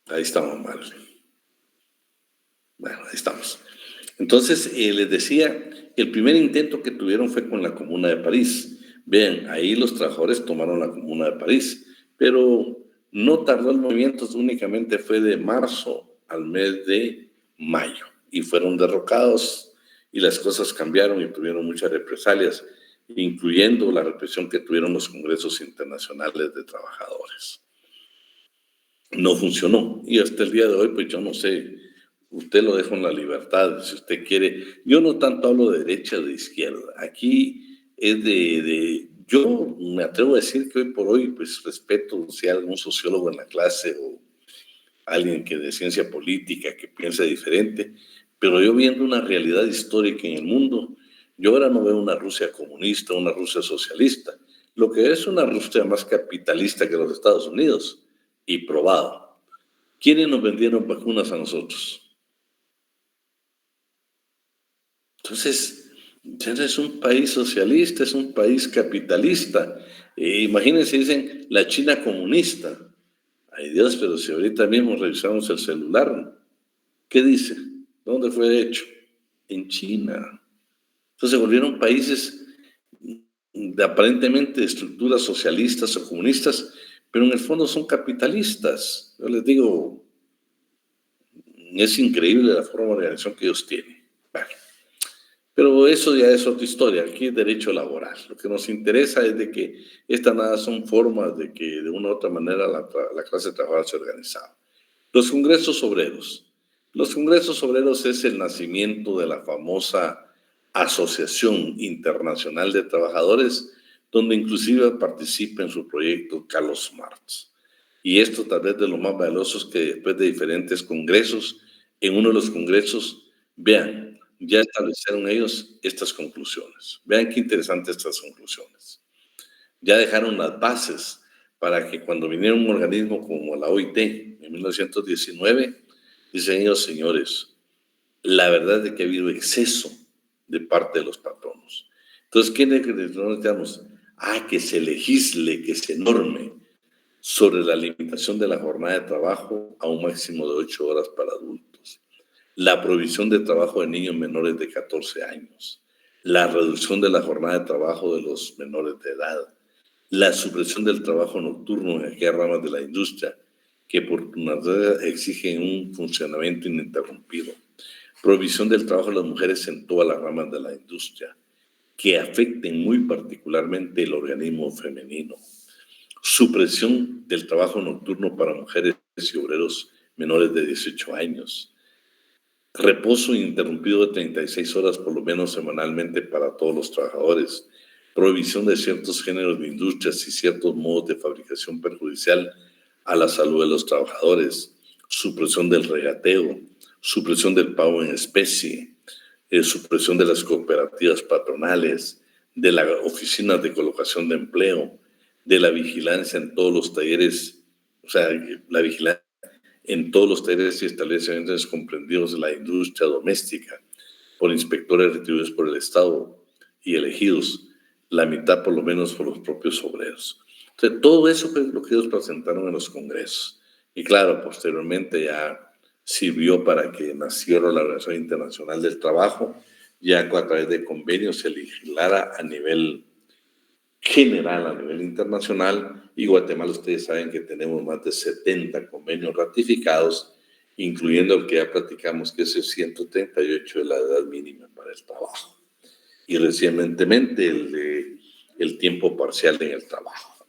Ahí estamos, Mario. Bueno, ahí estamos. Entonces, les decía, el primer intento que tuvieron fue con la Comuna de París. Vean, ahí los trabajadores tomaron la Comuna de París, pero no tardó el movimiento, únicamente fue de marzo al mes de mayo, y fueron derrocados, y las cosas cambiaron y tuvieron muchas represalias, incluyendo la represión que tuvieron los congresos internacionales de trabajadores. No funcionó, y hasta el día de hoy, pues yo no sé, usted lo deja en la libertad, si usted quiere. Yo no tanto hablo de derecha o de izquierda, aquí es yo me atrevo a decir que hoy por hoy, pues respeto si hay algún sociólogo en la clase o alguien que de ciencia política que piensa diferente, pero yo viendo una realidad histórica en el mundo, yo ahora no veo una Rusia comunista, una Rusia socialista, lo que es una Rusia más capitalista que los Estados Unidos, y probado. ¿Quiénes nos vendieron vacunas a nosotros? Entonces, es un país socialista, es un país capitalista. Imagínense, dicen la China comunista. Ay Dios, pero si ahorita mismo revisamos el celular, ¿qué dice? ¿Dónde fue hecho? En China. Entonces se volvieron países de aparentemente estructuras socialistas o comunistas, pero en el fondo son capitalistas. Yo les digo, es increíble la forma de organización que ellos tienen. Vale. Pero eso ya es otra historia, aquí es derecho laboral. Lo que nos interesa es de que estas nada son formas de que de una u otra manera la clase trabajadora se organizaba. Los congresos obreros. Los congresos obreros es el nacimiento de la famosa Asociación Internacional de Trabajadores, donde inclusive participa en su proyecto Carlos Marx. Y esto tal vez de lo más valioso es que después de diferentes congresos, en uno de los congresos, vean, ya establecieron ellos estas conclusiones. Vean qué interesantes estas conclusiones. Ya dejaron las bases para que cuando viniera un organismo como la OIT en 1919, dicen ellos, señores, la verdad es que ha habido exceso de parte de los patronos. Entonces, ¿qué necesitamos? Que se legisle, que se norme sobre la limitación de la jornada de trabajo a un máximo de 8 horas para adultos, la prohibición de trabajo de niños menores de 14 años, la reducción de la jornada de trabajo de los menores de edad, la supresión del trabajo nocturno en aquellas ramas de la industria que por naturaleza exigen un funcionamiento ininterrumpido, prohibición del trabajo de las mujeres en todas las ramas de la industria que afecten muy particularmente el organismo femenino, supresión del trabajo nocturno para mujeres y obreros menores de 18 años, reposo ininterrumpido de 36 horas por lo menos semanalmente para todos los trabajadores, prohibición de ciertos géneros de industrias y ciertos modos de fabricación perjudicial a la salud de los trabajadores, supresión del regateo, supresión del pago en especie, supresión de las cooperativas patronales, de las oficinas de colocación de empleo, de la vigilancia en todos los talleres, o sea, la vigilancia en todos los talleres y establecimientos comprendidos de la industria doméstica por inspectores retribuidos por el Estado y elegidos, la mitad por lo menos por los propios obreros. Entonces, todo eso es lo que ellos presentaron en los congresos. Y claro, posteriormente ya sirvió para que naciera la Organización Internacional del Trabajo, ya a través de convenios se legislara a nivel general, a nivel internacional, y Guatemala, ustedes saben que tenemos más de 70 convenios ratificados, incluyendo el que ya platicamos, que es el 138 de la edad mínima para el trabajo, y recientemente el tiempo parcial en el trabajo.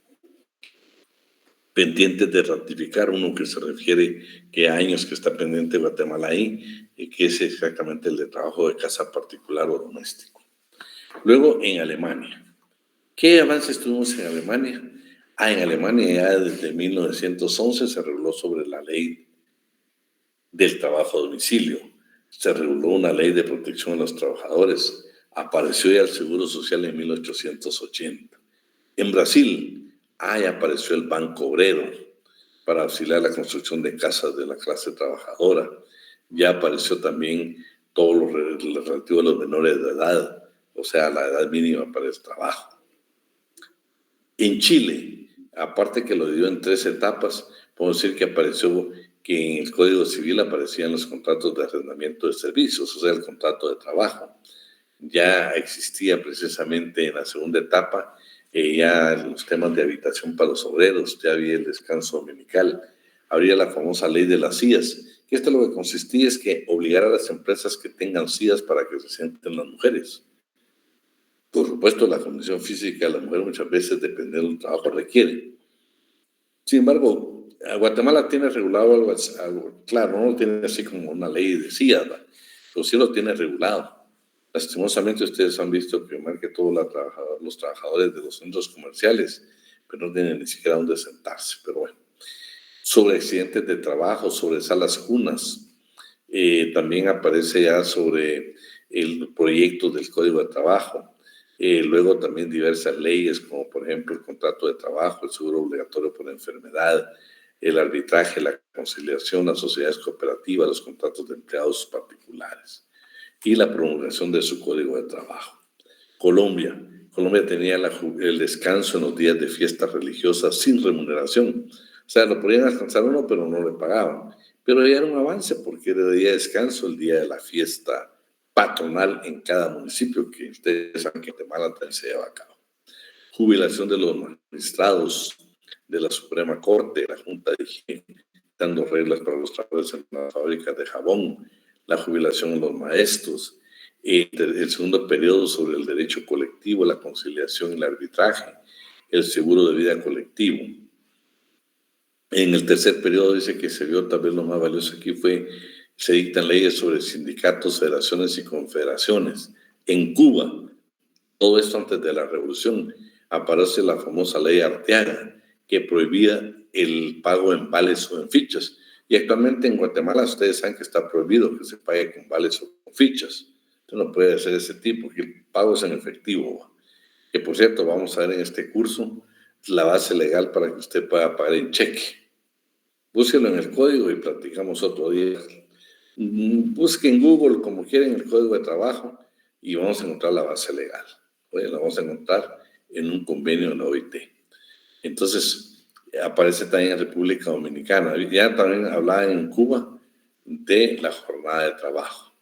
Pendientes de ratificar uno que se refiere que años que está pendiente Guatemala ahí, que es exactamente el de trabajo de casa particular o doméstico. Luego en Alemania. ¿Qué avances tuvimos en Alemania? En Alemania ya desde 1911 se reguló sobre la ley del trabajo a domicilio. Se reguló una ley de protección a los trabajadores. Apareció ya el Seguro Social en 1880. En Brasil, ya apareció el Banco Obrero para auxiliar la construcción de casas de la clase trabajadora. Ya apareció también todo lo relativo a los menores de edad, o sea, la edad mínima para el trabajo. En Chile, aparte que lo dio en 3 etapas, podemos decir que apareció que en el Código Civil aparecían los contratos de arrendamiento de servicios, o sea, el contrato de trabajo. Ya existía precisamente en la segunda etapa ya los temas de habitación para los obreros, ya había el descanso dominical, habría la famosa ley de las sillas, que esto lo que consistía es que obligar a las empresas que tengan sillas para que se sienten las mujeres. Por supuesto, la condición física de la mujer muchas veces, dependiendo del trabajo, requiere. Sin embargo, Guatemala tiene regulado algo, claro, no lo tiene así como una ley de sillas, ¿verdad? Pero sí lo tiene regulado. Lastimosamente ustedes han visto que más que todo los trabajadores de los centros comerciales, pero no tienen ni siquiera dónde sentarse, pero bueno. Sobre accidentes de trabajo, sobre salas cunas, también aparece ya sobre el proyecto del Código de Trabajo. Luego también diversas leyes, como por ejemplo el contrato de trabajo, el seguro obligatorio por enfermedad, el arbitraje, la conciliación, las sociedades cooperativas, los contratos de empleados particulares y la promulgación de su Código de Trabajo. Colombia tenía el descanso en los días de fiestas religiosas sin remuneración. O sea, lo podían alcanzar uno, pero no le pagaban. Pero ya era un avance porque era día de descanso, el día de la fiesta patronal en cada municipio, que ustedes saben que en Guatemala también se lleva a cabo. Jubilación de los magistrados de la Suprema Corte, la Junta de Higiene, dando reglas para los trabajadores en las fábricas de jabón, la jubilación de los maestros, el segundo periodo sobre el derecho colectivo, la conciliación y el arbitraje, el seguro de vida colectivo. En el tercer periodo dice que se vio tal vez lo más valioso aquí se dictan leyes sobre sindicatos, federaciones y confederaciones. En Cuba, todo esto antes de la revolución, aparece la famosa ley Arteaga, que prohibía el pago en vales o en fichas. Y actualmente en Guatemala ustedes saben que está prohibido que se pague con vales o con fichas. Usted no puede hacer ese tipo, que el pago es en efectivo. Que por cierto, vamos a ver en este curso la base legal para que usted pueda pagar en cheque. Búsquenlo en el código y platicamos otro día. Busquen en Google como quieren el Código de Trabajo y vamos a encontrar la base legal. Oye, la vamos a encontrar en un convenio de la OIT. Entonces, aparece también en República Dominicana. Ya también hablaba en Cuba de la jornada de trabajo.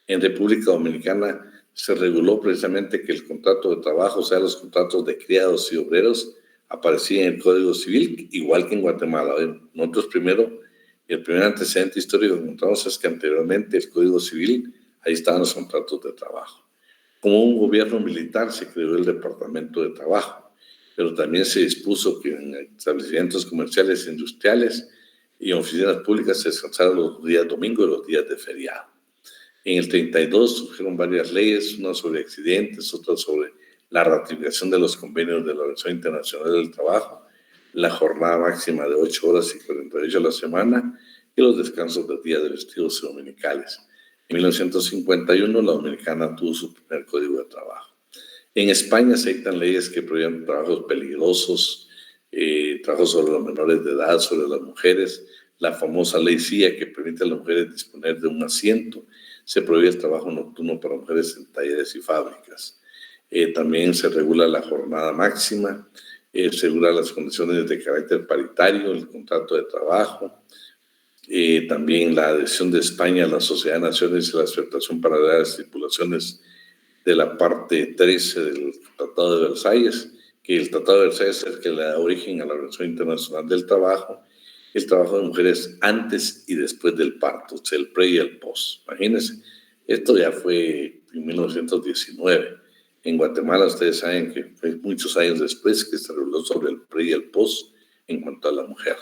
En República Dominicana se reguló precisamente que el contrato de trabajo, o sea, los contratos de criados y obreros, aparecían en el Código Civil, igual que en Guatemala. Nosotros el primer antecedente histórico que encontramos es que anteriormente el Código Civil, ahí estaban los contratos de trabajo. Como un gobierno militar se creó el Departamento de Trabajo, pero también se dispuso que en establecimientos comerciales e industriales y en oficinas públicas se descansaran los días domingo y los días de feriado. En el 32 surgieron varias leyes, una sobre accidentes, otra sobre la ratificación de los convenios de la Organización Internacional del Trabajo, la jornada máxima de 8 horas y 48 a la semana y los descansos de días de festivos y dominicales. En 1951 la Dominicana tuvo su primer código de trabajo. En España se dictan leyes que prohíben trabajos peligrosos, trabajos sobre los menores de edad, sobre las mujeres, la famosa ley CIA que permite a las mujeres disponer de un asiento. Se prohíbe el trabajo nocturno para mujeres en talleres y fábricas. También se regula la jornada máxima, se regula las condiciones de carácter paritario, el contrato de trabajo, también la adhesión de España a la Sociedad de Naciones y la aceptación para las estipulaciones de la parte 13 del Tratado de Versalles, que el Tratado de Versalles es el que le da origen a la Organización Internacional del Trabajo, el trabajo de mujeres antes y después del parto, o sea, el pre y el post. Imagínense, esto ya fue en 1919. En Guatemala ustedes saben que fue muchos años después que se reguló sobre el pre y el post en cuanto a la mujer.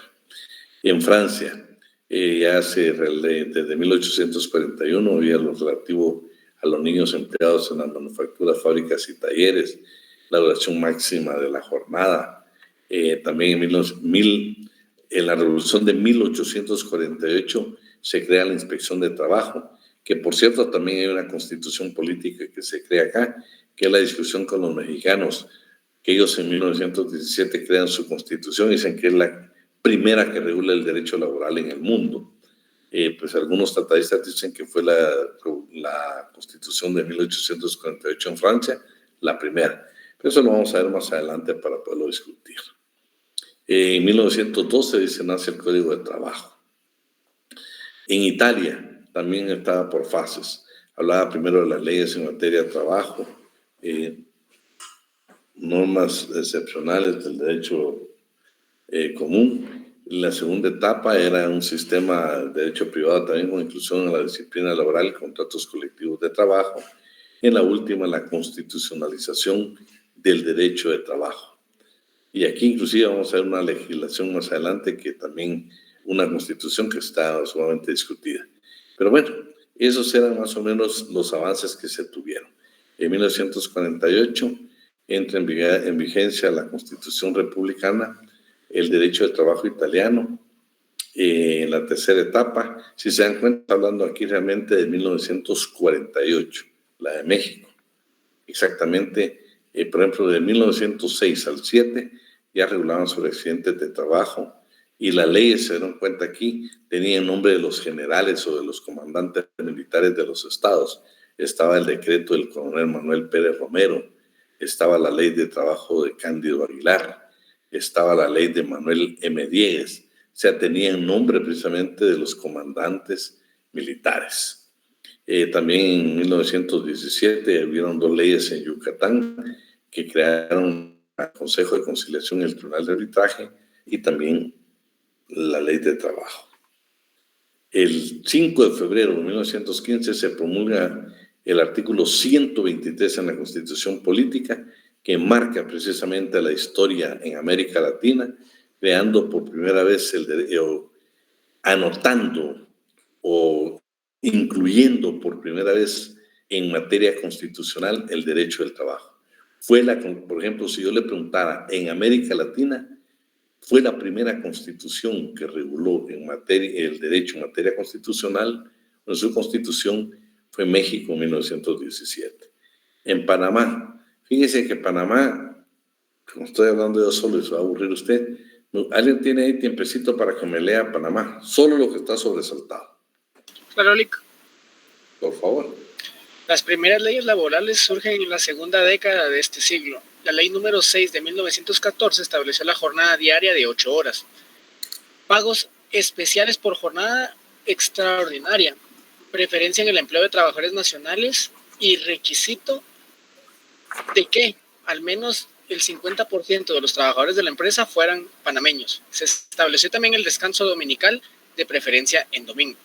Y en Francia, desde 1841 había lo relativo a los niños empleados en la manufactura, fábricas y talleres, la duración máxima de la jornada. También en la Revolución de 1848 se crea la Inspección de Trabajo, que por cierto también hay una constitución política que se crea acá, que es la discusión con los mexicanos, que ellos en 1917 crean su constitución y dicen que es la primera que regula el derecho laboral en el mundo. Pues algunos tratadistas dicen que fue la constitución de 1848 en Francia, la primera. Pero eso lo vamos a ver más adelante para poderlo discutir. En 1912 nace el Código de Trabajo. En Italia también estaba por fases. Hablaba primero de las leyes en materia de trabajo, normas excepcionales del derecho común. La segunda etapa era un sistema de derecho privado también con inclusión en la disciplina laboral y contratos colectivos de trabajo. En la última, la constitucionalización del derecho de trabajo. Y aquí inclusive vamos a ver una legislación más adelante que también una constitución que está sumamente discutida. Pero bueno, esos eran más o menos los avances que se tuvieron. En 1948 entra en vigencia la Constitución Republicana, el derecho de trabajo italiano, en la tercera etapa. Si se dan cuenta, hablando aquí realmente de 1948, la de México. Exactamente, por ejemplo, de 1906 al 7 ya regulaban sobre accidentes de trabajo y las leyes, se dieron cuenta aquí, tenían nombre de los generales o de los comandantes militares de los estados. Estaba el decreto del coronel Manuel Pérez Romero, estaba la ley de trabajo de Cándido Aguilar, estaba la ley de Manuel M. Diegues, o sea, tenían nombre precisamente de los comandantes militares. También en 1917 hubieron dos leyes en Yucatán que crearon el Consejo de Conciliación y el Tribunal de Arbitraje y también la Ley de Trabajo. El 5 de febrero de 1915 se promulga el artículo 123 en la Constitución Política que marca precisamente la historia en América Latina, creando por primera vez anotando o incluyendo por primera vez en materia constitucional el derecho del trabajo. Por ejemplo, si yo le preguntara, en América Latina, fue la primera constitución que reguló el derecho en materia constitucional, en su constitución fue México en 1917. En Panamá, fíjese que Panamá, como estoy hablando yo solo y se va a aburrir usted, ¿alguien tiene ahí tiempecito para que me lea Panamá? Solo lo que está sobresaltado. Claro, Lic. Por favor. Las primeras leyes laborales surgen en la segunda década de este siglo. La ley número 6 de 1914 estableció la jornada diaria de 8 horas. Pagos especiales por jornada extraordinaria, preferencia en el empleo de trabajadores nacionales y requisito de que al menos el 50% de los trabajadores de la empresa fueran panameños. Se estableció también el descanso dominical, de preferencia en domingo.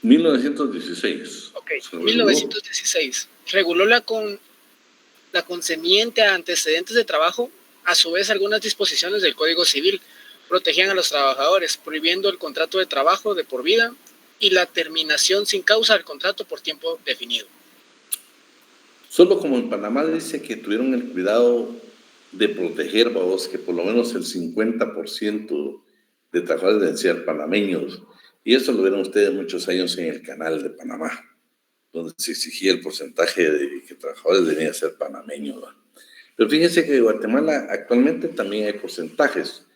1916. Ok, 1916. Reguló la concerniente a antecedentes de trabajo. A su vez, algunas disposiciones del Código Civil protegían a los trabajadores, prohibiendo el contrato de trabajo de por vida y la terminación sin causa del contrato por tiempo definido. Solo como en Panamá dice que tuvieron el cuidado de proteger, vamos, que por lo menos el 50% de trabajadores deben ser panameños. Y esto lo vieron ustedes muchos años en el canal de Panamá, donde se exigía el porcentaje de que trabajadores debían ser panameños, ¿verdad? Pero fíjense que en Guatemala actualmente también hay porcentajes.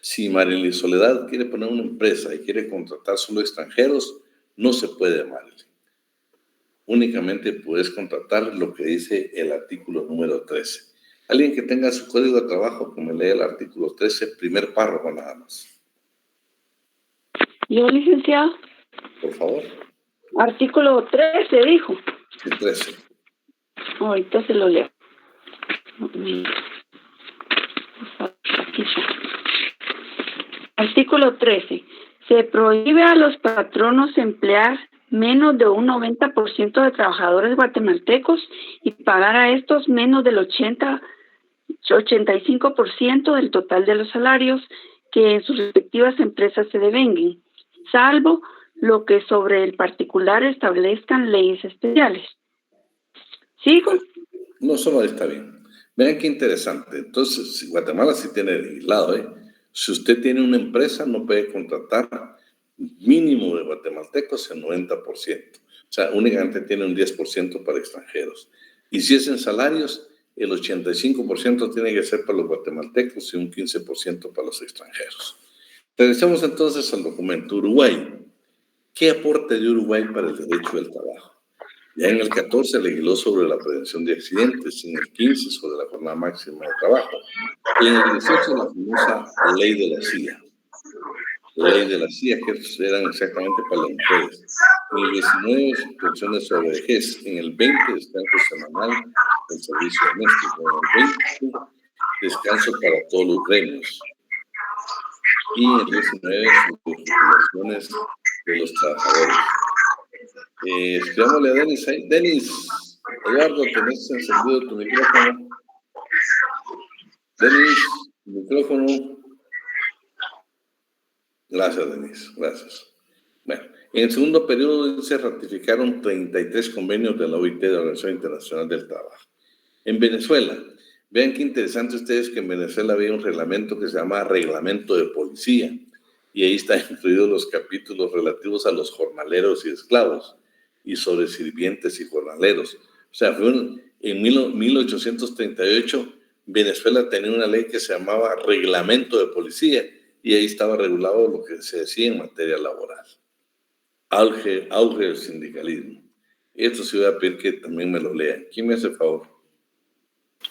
Si Marily Soledad quiere poner una empresa y quiere contratar solo extranjeros, no se puede, Marily. Únicamente puedes contratar lo que dice el artículo número 13. Alguien que tenga su código de trabajo, que me lea el artículo 13, primer párrafo nada más. Yo, licenciado. Por favor. Artículo 13, dijo. Sí, 13. Ahorita se lo leo. Artículo 13. Se prohíbe a los patronos emplear menos de un 90% de trabajadores guatemaltecos y pagar a estos menos del 85% del total de los salarios que en sus respectivas empresas se devenguen, salvo lo que sobre el particular establezcan leyes especiales. ¿Sigo? No, solo está bien. Vean qué interesante. Entonces, Guatemala sí tiene legislado, ¿eh? Si usted tiene una empresa, no puede contratar mínimo de guatemaltecos el 90%. O sea, únicamente tiene un 10% para extranjeros. Y si es en salarios, el 85% tiene que ser para los guatemaltecos y un 15% para los extranjeros. Regresemos entonces al documento. Uruguay. ¿Qué aporte de Uruguay para el derecho del trabajo? Ya en el 14 legisló sobre la prevención de accidentes, en el 15 sobre la jornada máxima de trabajo, y en el 18 la famosa ley de la CIA. Ley de la CIA, que eran exactamente para las mujeres. En el 19 suspensiones sobre vejez, en el 20 descanso semanal del servicio doméstico, en el 20 descanso para todos los gremios. Y en el 19 jubilaciones de los trabajadores. Escribámosle a Denis ahí. Denis, Eduardo, ¿tenés encendido tu micrófono? Denis, micrófono. Gracias, Denis, gracias. Bueno, en el segundo periodo se ratificaron 33 convenios de la OIT, de la Organización Internacional del Trabajo. En Venezuela, vean qué interesante ustedes que en Venezuela había un reglamento que se llama Reglamento de Policía, y ahí están incluidos los capítulos relativos a los jornaleros y esclavos, y sobre sirvientes y jornaleros. O sea, en 1838 Venezuela tenía una ley que se llamaba Reglamento de Policía, y ahí estaba regulado lo que se decía en materia laboral. Auge del sindicalismo. Esto sí voy a pedir que también me lo lean. ¿Quién me hace el favor?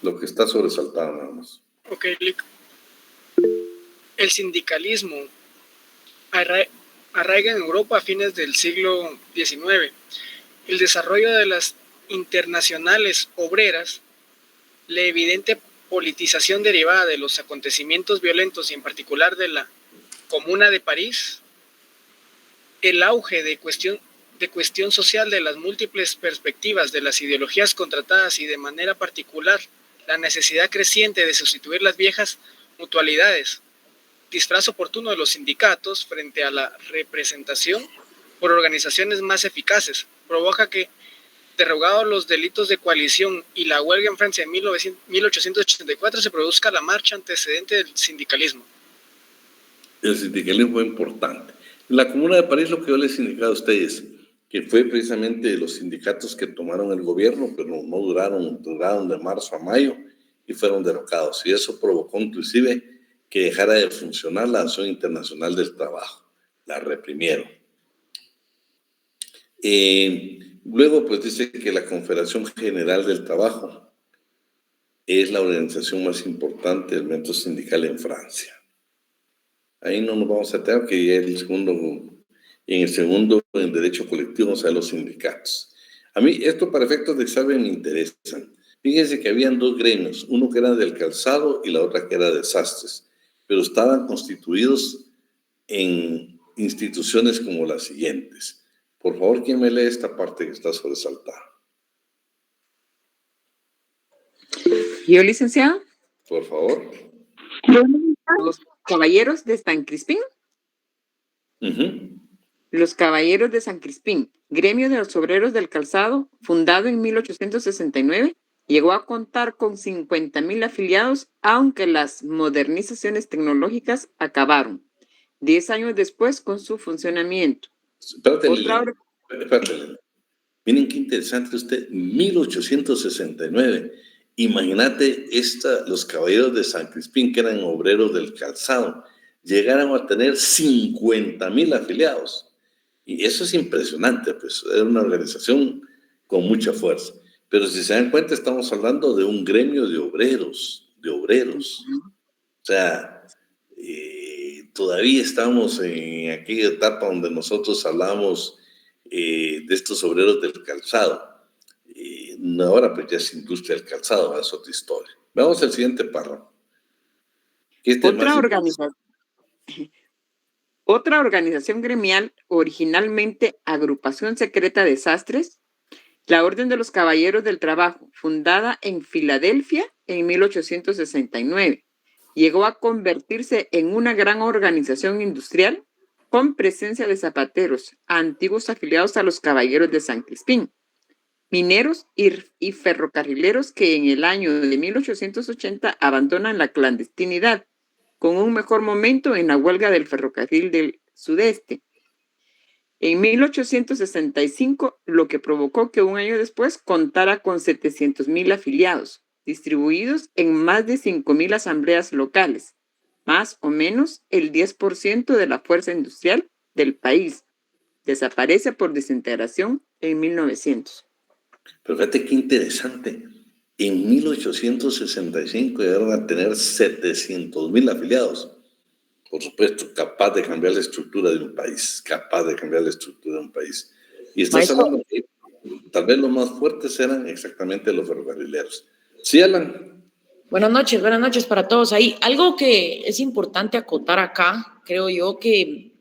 Lo que está sobresaltado nada más. Ok, Lick. El sindicalismo arraiga en Europa a fines del siglo XIX. El desarrollo de las internacionales obreras, la evidente politización derivada de los acontecimientos violentos y en particular de la Comuna de París, el auge de cuestión social de las múltiples perspectivas de las ideologías contratadas y de manera particular la necesidad creciente de sustituir las viejas mutualidades, disfraz oportuno de los sindicatos frente a la representación por organizaciones más eficaces, provoca que, derogados los delitos de coalición y la huelga en Francia en 1884, se produzca la marcha antecedente del sindicalismo. El sindicalismo fue importante. En la Comuna de París, lo que yo les indicaba a ustedes, que fue precisamente los sindicatos que tomaron el gobierno, pero no duraron de marzo a mayo y fueron derrocados. Y eso provocó inclusive que dejara de funcionar la Asociación Internacional del Trabajo. La reprimieron. Luego, pues dice que la Confederación General del Trabajo es la organización más importante del movimiento sindical en Francia. Ahí no nos vamos a tener que ir en el segundo, en derecho colectivo, vamos a ver los sindicatos. A mí, esto para efectos de examen me interesan. Fíjense que habían dos gremios, uno que era del calzado y la otra que era de sastres, pero estaban constituidos en instituciones como las siguientes. Por favor, ¿quién me lee esta parte que está sobresaltada? ¿Yo, licenciado? Por favor. Los caballeros de San Crispín. Los caballeros de San Crispín, gremio de los obreros del calzado, fundado en 1869, llegó a contar con 50,000 afiliados, aunque las modernizaciones tecnológicas acabaron. 10 años después con su funcionamiento. Espérate, Lilian. Miren qué interesante usted, 1869. Imagínate los caballeros de San Crispín, que eran obreros del calzado, llegaron a tener 50,000 afiliados. Y eso es impresionante, pues era una organización con mucha fuerza. Pero si se dan cuenta, estamos hablando de un gremio de obreros. O sea, todavía estamos en aquella etapa donde nosotros hablamos de estos obreros del calzado. Ahora pues ya es industria del calzado, es otra historia. Vamos al siguiente párrafo. Otra organización gremial, originalmente Agrupación Secreta de Sastres, la Orden de los Caballeros del Trabajo, fundada en Filadelfia en 1869, llegó a convertirse en una gran organización industrial con presencia de zapateros, antiguos afiliados a los Caballeros de San Crispín, mineros y ferrocarrileros que en el año de 1880 abandonan la clandestinidad, con un mejor momento en la huelga del ferrocarril del sudeste. En 1865, lo que provocó que un año después contara con 700,000 afiliados, distribuidos en más de 5,000 asambleas locales, más o menos el 10% de la fuerza industrial del país. Desaparece por desintegración en 1900. Pero fíjate qué interesante. En 1865 llegaron a tener 700,000 afiliados. Por supuesto, capaz de cambiar la estructura de un país. Y estás hablando que tal vez los más fuertes eran exactamente los ferrocarrileros. ¿Sí, Alan? Buenas noches para todos ahí. Algo que es importante acotar acá, creo yo que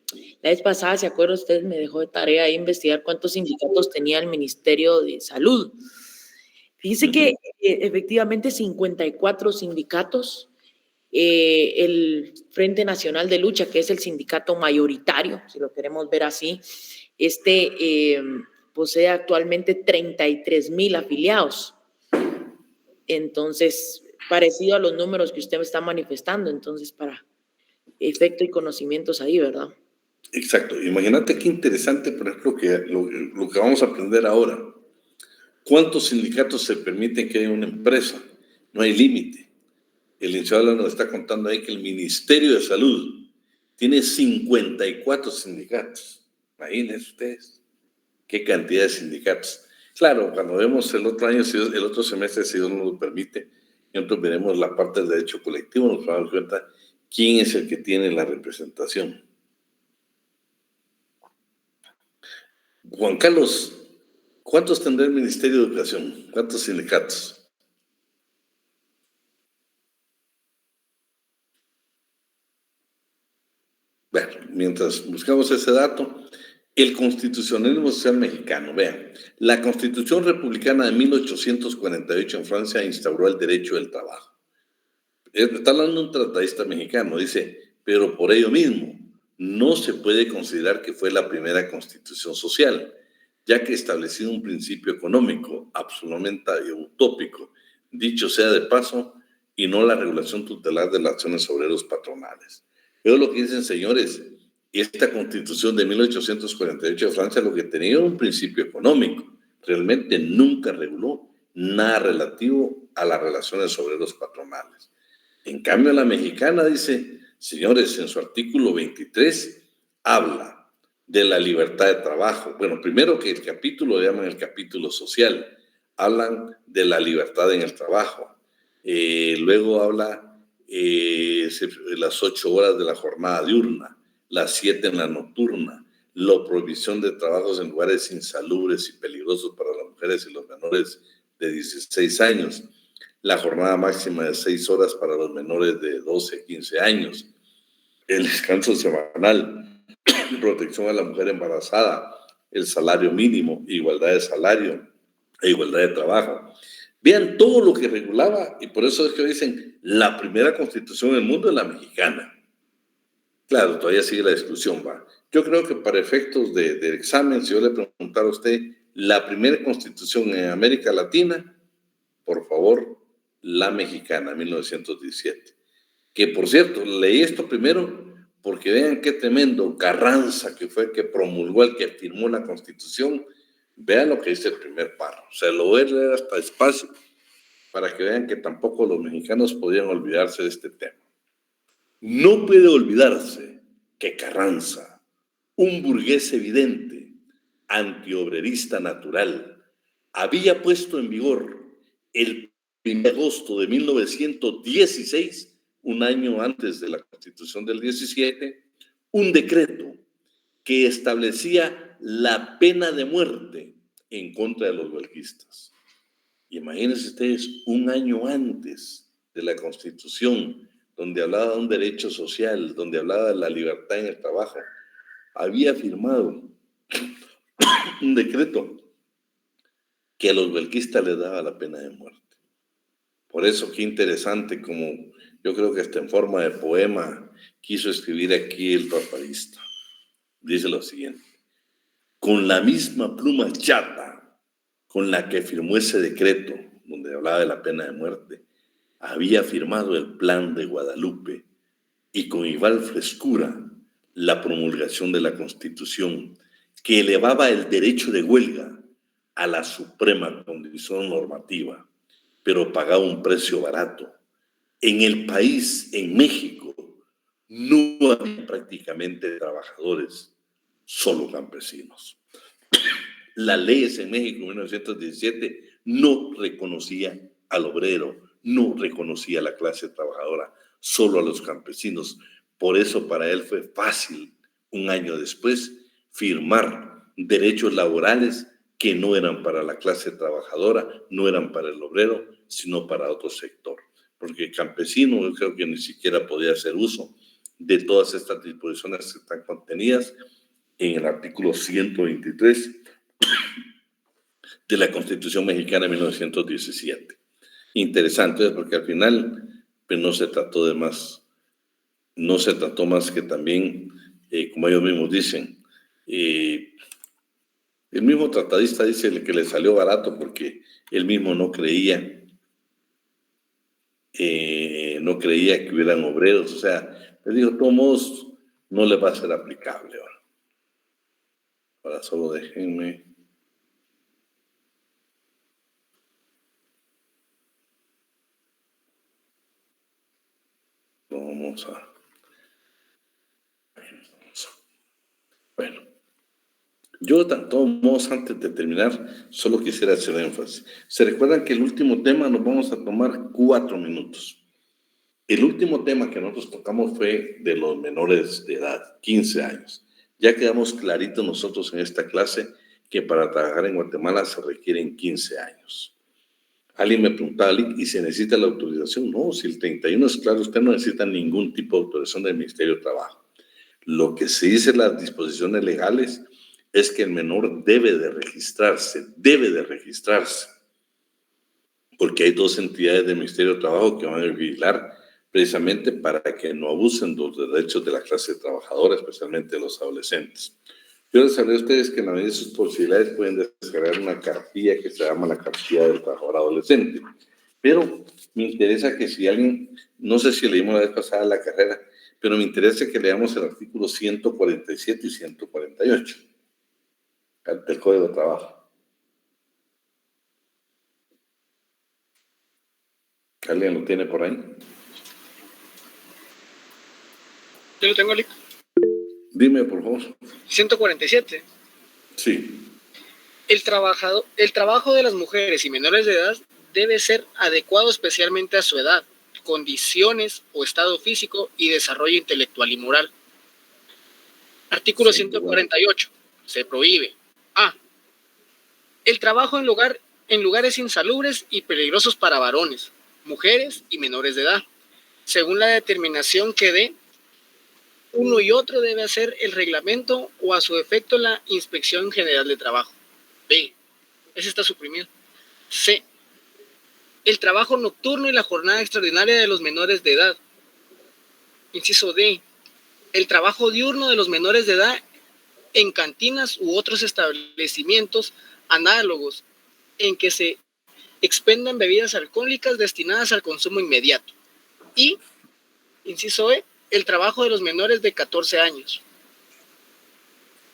la vez pasada, ¿se acuerdan ustedes? Me dejó de tarea ahí investigar cuántos sindicatos tenía el Ministerio de Salud. Fíjense que efectivamente 54 sindicatos, el Frente Nacional de Lucha, que es el sindicato mayoritario, si lo queremos ver así, posee actualmente 33,000 afiliados. Entonces, parecido a los números que usted me está manifestando, entonces para efecto y conocimientos ahí, ¿verdad? Exacto. Imagínate qué interesante, por ejemplo, lo que vamos a aprender ahora. ¿Cuántos sindicatos se permiten que haya una empresa? No hay límite. El licenciado nos está contando ahí que el Ministerio de Salud tiene 54 sindicatos. Imagínense ustedes qué cantidad de sindicatos. Claro, cuando vemos el otro semestre, si Dios nos lo permite, nosotros veremos la parte del derecho colectivo, nos vamos a dar cuenta quién es el que tiene la representación. Juan Carlos, ¿cuántos tendrá el Ministerio de Educación? ¿Cuántos sindicatos? Bueno, mientras buscamos ese dato, el constitucionalismo social mexicano. Vean, la Constitución Republicana de 1848 en Francia instauró el derecho del trabajo. Está hablando un tratadista mexicano, dice, pero por ello mismo no se puede considerar que fue la primera constitución social, ya que establecía un principio económico absolutamente utópico, dicho sea de paso, y no la regulación tutelar de las acciones obreros patronales. Pero lo que dicen, señores, esta constitución de 1848 de Francia lo que tenía era un principio económico, realmente nunca reguló nada relativo a las relaciones obreros patronales. En cambio, la mexicana dice, señores, en su artículo 23 habla de la libertad de trabajo. Bueno, primero que el capítulo, lo llaman el capítulo social, hablan de la libertad en el trabajo. Luego habla de las 8 horas de la jornada diurna, las 7 en la nocturna, la prohibición de trabajos en lugares insalubres y peligrosos para las mujeres y los menores de 16 años, la jornada máxima de 6 horas para los menores de 12 a 15 años, el descanso semanal, protección a la mujer embarazada, el salario mínimo, igualdad de salario e igualdad de trabajo. Vean todo lo que regulaba, y por eso es que dicen, la primera constitución del mundo es la mexicana. Claro, todavía sigue la discusión, va. Yo creo que para efectos del examen, si yo le preguntara a usted, la primera constitución en América Latina, por favor, la mexicana, 1917. Que, por cierto, leí esto primero porque vean qué tremendo Carranza, que fue el que promulgó, el que firmó la Constitución. Vean lo que dice el primer párrafo. Se lo voy a leer hasta despacio para que vean que tampoco los mexicanos podían olvidarse de este tema. No puede olvidarse que Carranza, un burgués evidente, antiobrerista natural, había puesto en vigor el 1 de agosto de 1916, un año antes de la Constitución del 17, un decreto que establecía la pena de muerte en contra de los huelguistas. Imagínense ustedes, un año antes de la Constitución, donde hablaba de un derecho social, donde hablaba de la libertad en el trabajo, había firmado un decreto que a los huelguistas les daba la pena de muerte. Por eso, qué interesante, como yo creo que hasta en forma de poema quiso escribir aquí el papalista. Dice lo siguiente: con la misma pluma chata con la que firmó ese decreto, donde hablaba de la pena de muerte, había firmado el Plan de Guadalupe y con igual frescura la promulgación de la Constitución, que elevaba el derecho de huelga a la suprema condición normativa, pero pagaba un precio barato. En el país, en México, no había prácticamente trabajadores, solo campesinos. Las leyes en México en 1917 no reconocía al obrero, no reconocía a la clase trabajadora, solo a los campesinos. Por eso para él fue fácil, un año después, firmar derechos laborales que no eran para la clase trabajadora, no eran para el obrero, sino para otro sector. Porque el campesino, yo creo que ni siquiera podía hacer uso de todas estas disposiciones que están contenidas en el artículo 123 de la Constitución Mexicana de 1917. Interesante, porque al final pues, no se trató más que también, como ellos mismos dicen, el mismo tratadista dice que le salió barato porque él mismo no creía que hubieran obreros, o sea, les digo, de todos modos, no le va a ser aplicable ahora. Ahora solo déjenme. Vamos a. Bueno, yo de todos modos, antes de terminar, solo quisiera hacer énfasis. ¿Se recuerdan que el último tema nos vamos a tomar 4 minutos? El último tema que nosotros tocamos fue de los menores de edad, 15 años. Ya quedamos claritos nosotros en esta clase que para trabajar en Guatemala se requieren 15 años. Alguien me preguntaba, ¿y se necesita la autorización? No, si el 31 es claro, usted no necesita ningún tipo de autorización del Ministerio de Trabajo. Lo que se dice en las disposiciones legales es que el menor debe de registrarse, porque hay 2 entidades del Ministerio de Trabajo que van a vigilar precisamente para que no abusen de los derechos de la clase trabajadora, especialmente los adolescentes. Yo les hablé a ustedes que en la medida de sus posibilidades pueden descargar una cartilla que se llama la cartilla del trabajador adolescente. Pero me interesa que si alguien, no sé si leímos la vez pasada la carrera, pero me interesa que leamos el artículo 147 y 148 del Código de Trabajo. ¿Alguien lo tiene por ahí? Yo lo tengo, Lick. Dime, por favor. 147. Sí. El trabajo de las mujeres y menores de edad debe ser adecuado especialmente a su edad, condiciones o estado físico y desarrollo intelectual y moral. Artículo 148. Se prohíbe: A. El trabajo en lugares insalubres y peligrosos para varones, mujeres y menores de edad, según la determinación que dé uno y otro debe hacer el reglamento o a su efecto la Inspección General de Trabajo. B. Ese está suprimido. C. El trabajo nocturno y la jornada extraordinaria de los menores de edad. Inciso D. El trabajo diurno de los menores de edad en cantinas u otros establecimientos análogos en que se expendan bebidas alcohólicas destinadas al consumo inmediato. Y, inciso E, el trabajo de los menores de 14 años.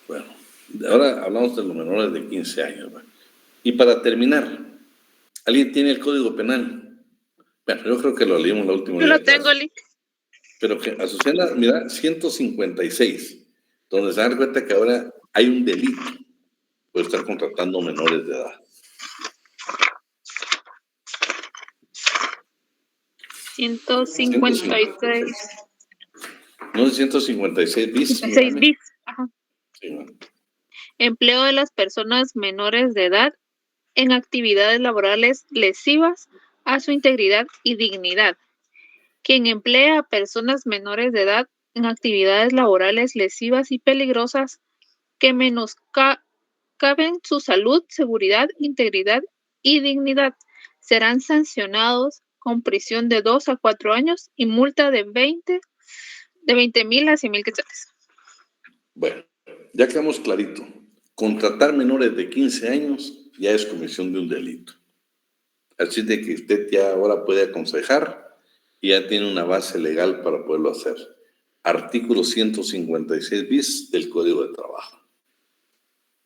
Bueno, ahora hablamos de los menores de 15 años. ¿Va? Y para terminar, ¿alguien tiene el Código Penal? Bueno, yo creo que lo leímos la última vez. Yo lo tengo, Lick. Pero que, Azucena, mira, 156, donde se dan cuenta que ahora hay un delito por estar contratando menores de edad. 156. No es 156 bis. 6 bis. Ajá. Sí, bueno. Empleo de las personas menores de edad en actividades laborales lesivas a su integridad y dignidad. Quien emplea a personas menores de edad en actividades laborales lesivas y peligrosas que menoscaben su salud, seguridad, integridad y dignidad serán sancionados con prisión de 2 a 4 años y multa de 20,000 a 100,000 quetzales. Bueno, ya quedamos clarito. Contratar menores de 15 años ya es comisión de un delito. Así de que usted ya ahora puede aconsejar y ya tiene una base legal para poderlo hacer. Artículo 156 bis del Código de Trabajo.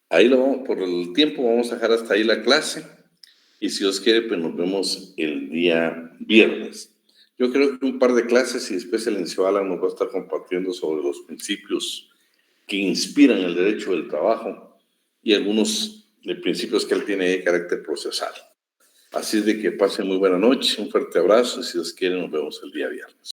Ahí lo vamos, por el tiempo vamos a dejar hasta ahí la clase y si Dios quiere, pues nos vemos el día viernes. Yo creo que un par de clases y después el licenciado Alan nos va a estar compartiendo sobre los principios que inspiran el derecho del trabajo y algunos de principios que él tiene de carácter procesal. Así es de que pasen muy buena noche, un fuerte abrazo y si Dios quiere nos vemos el día viernes.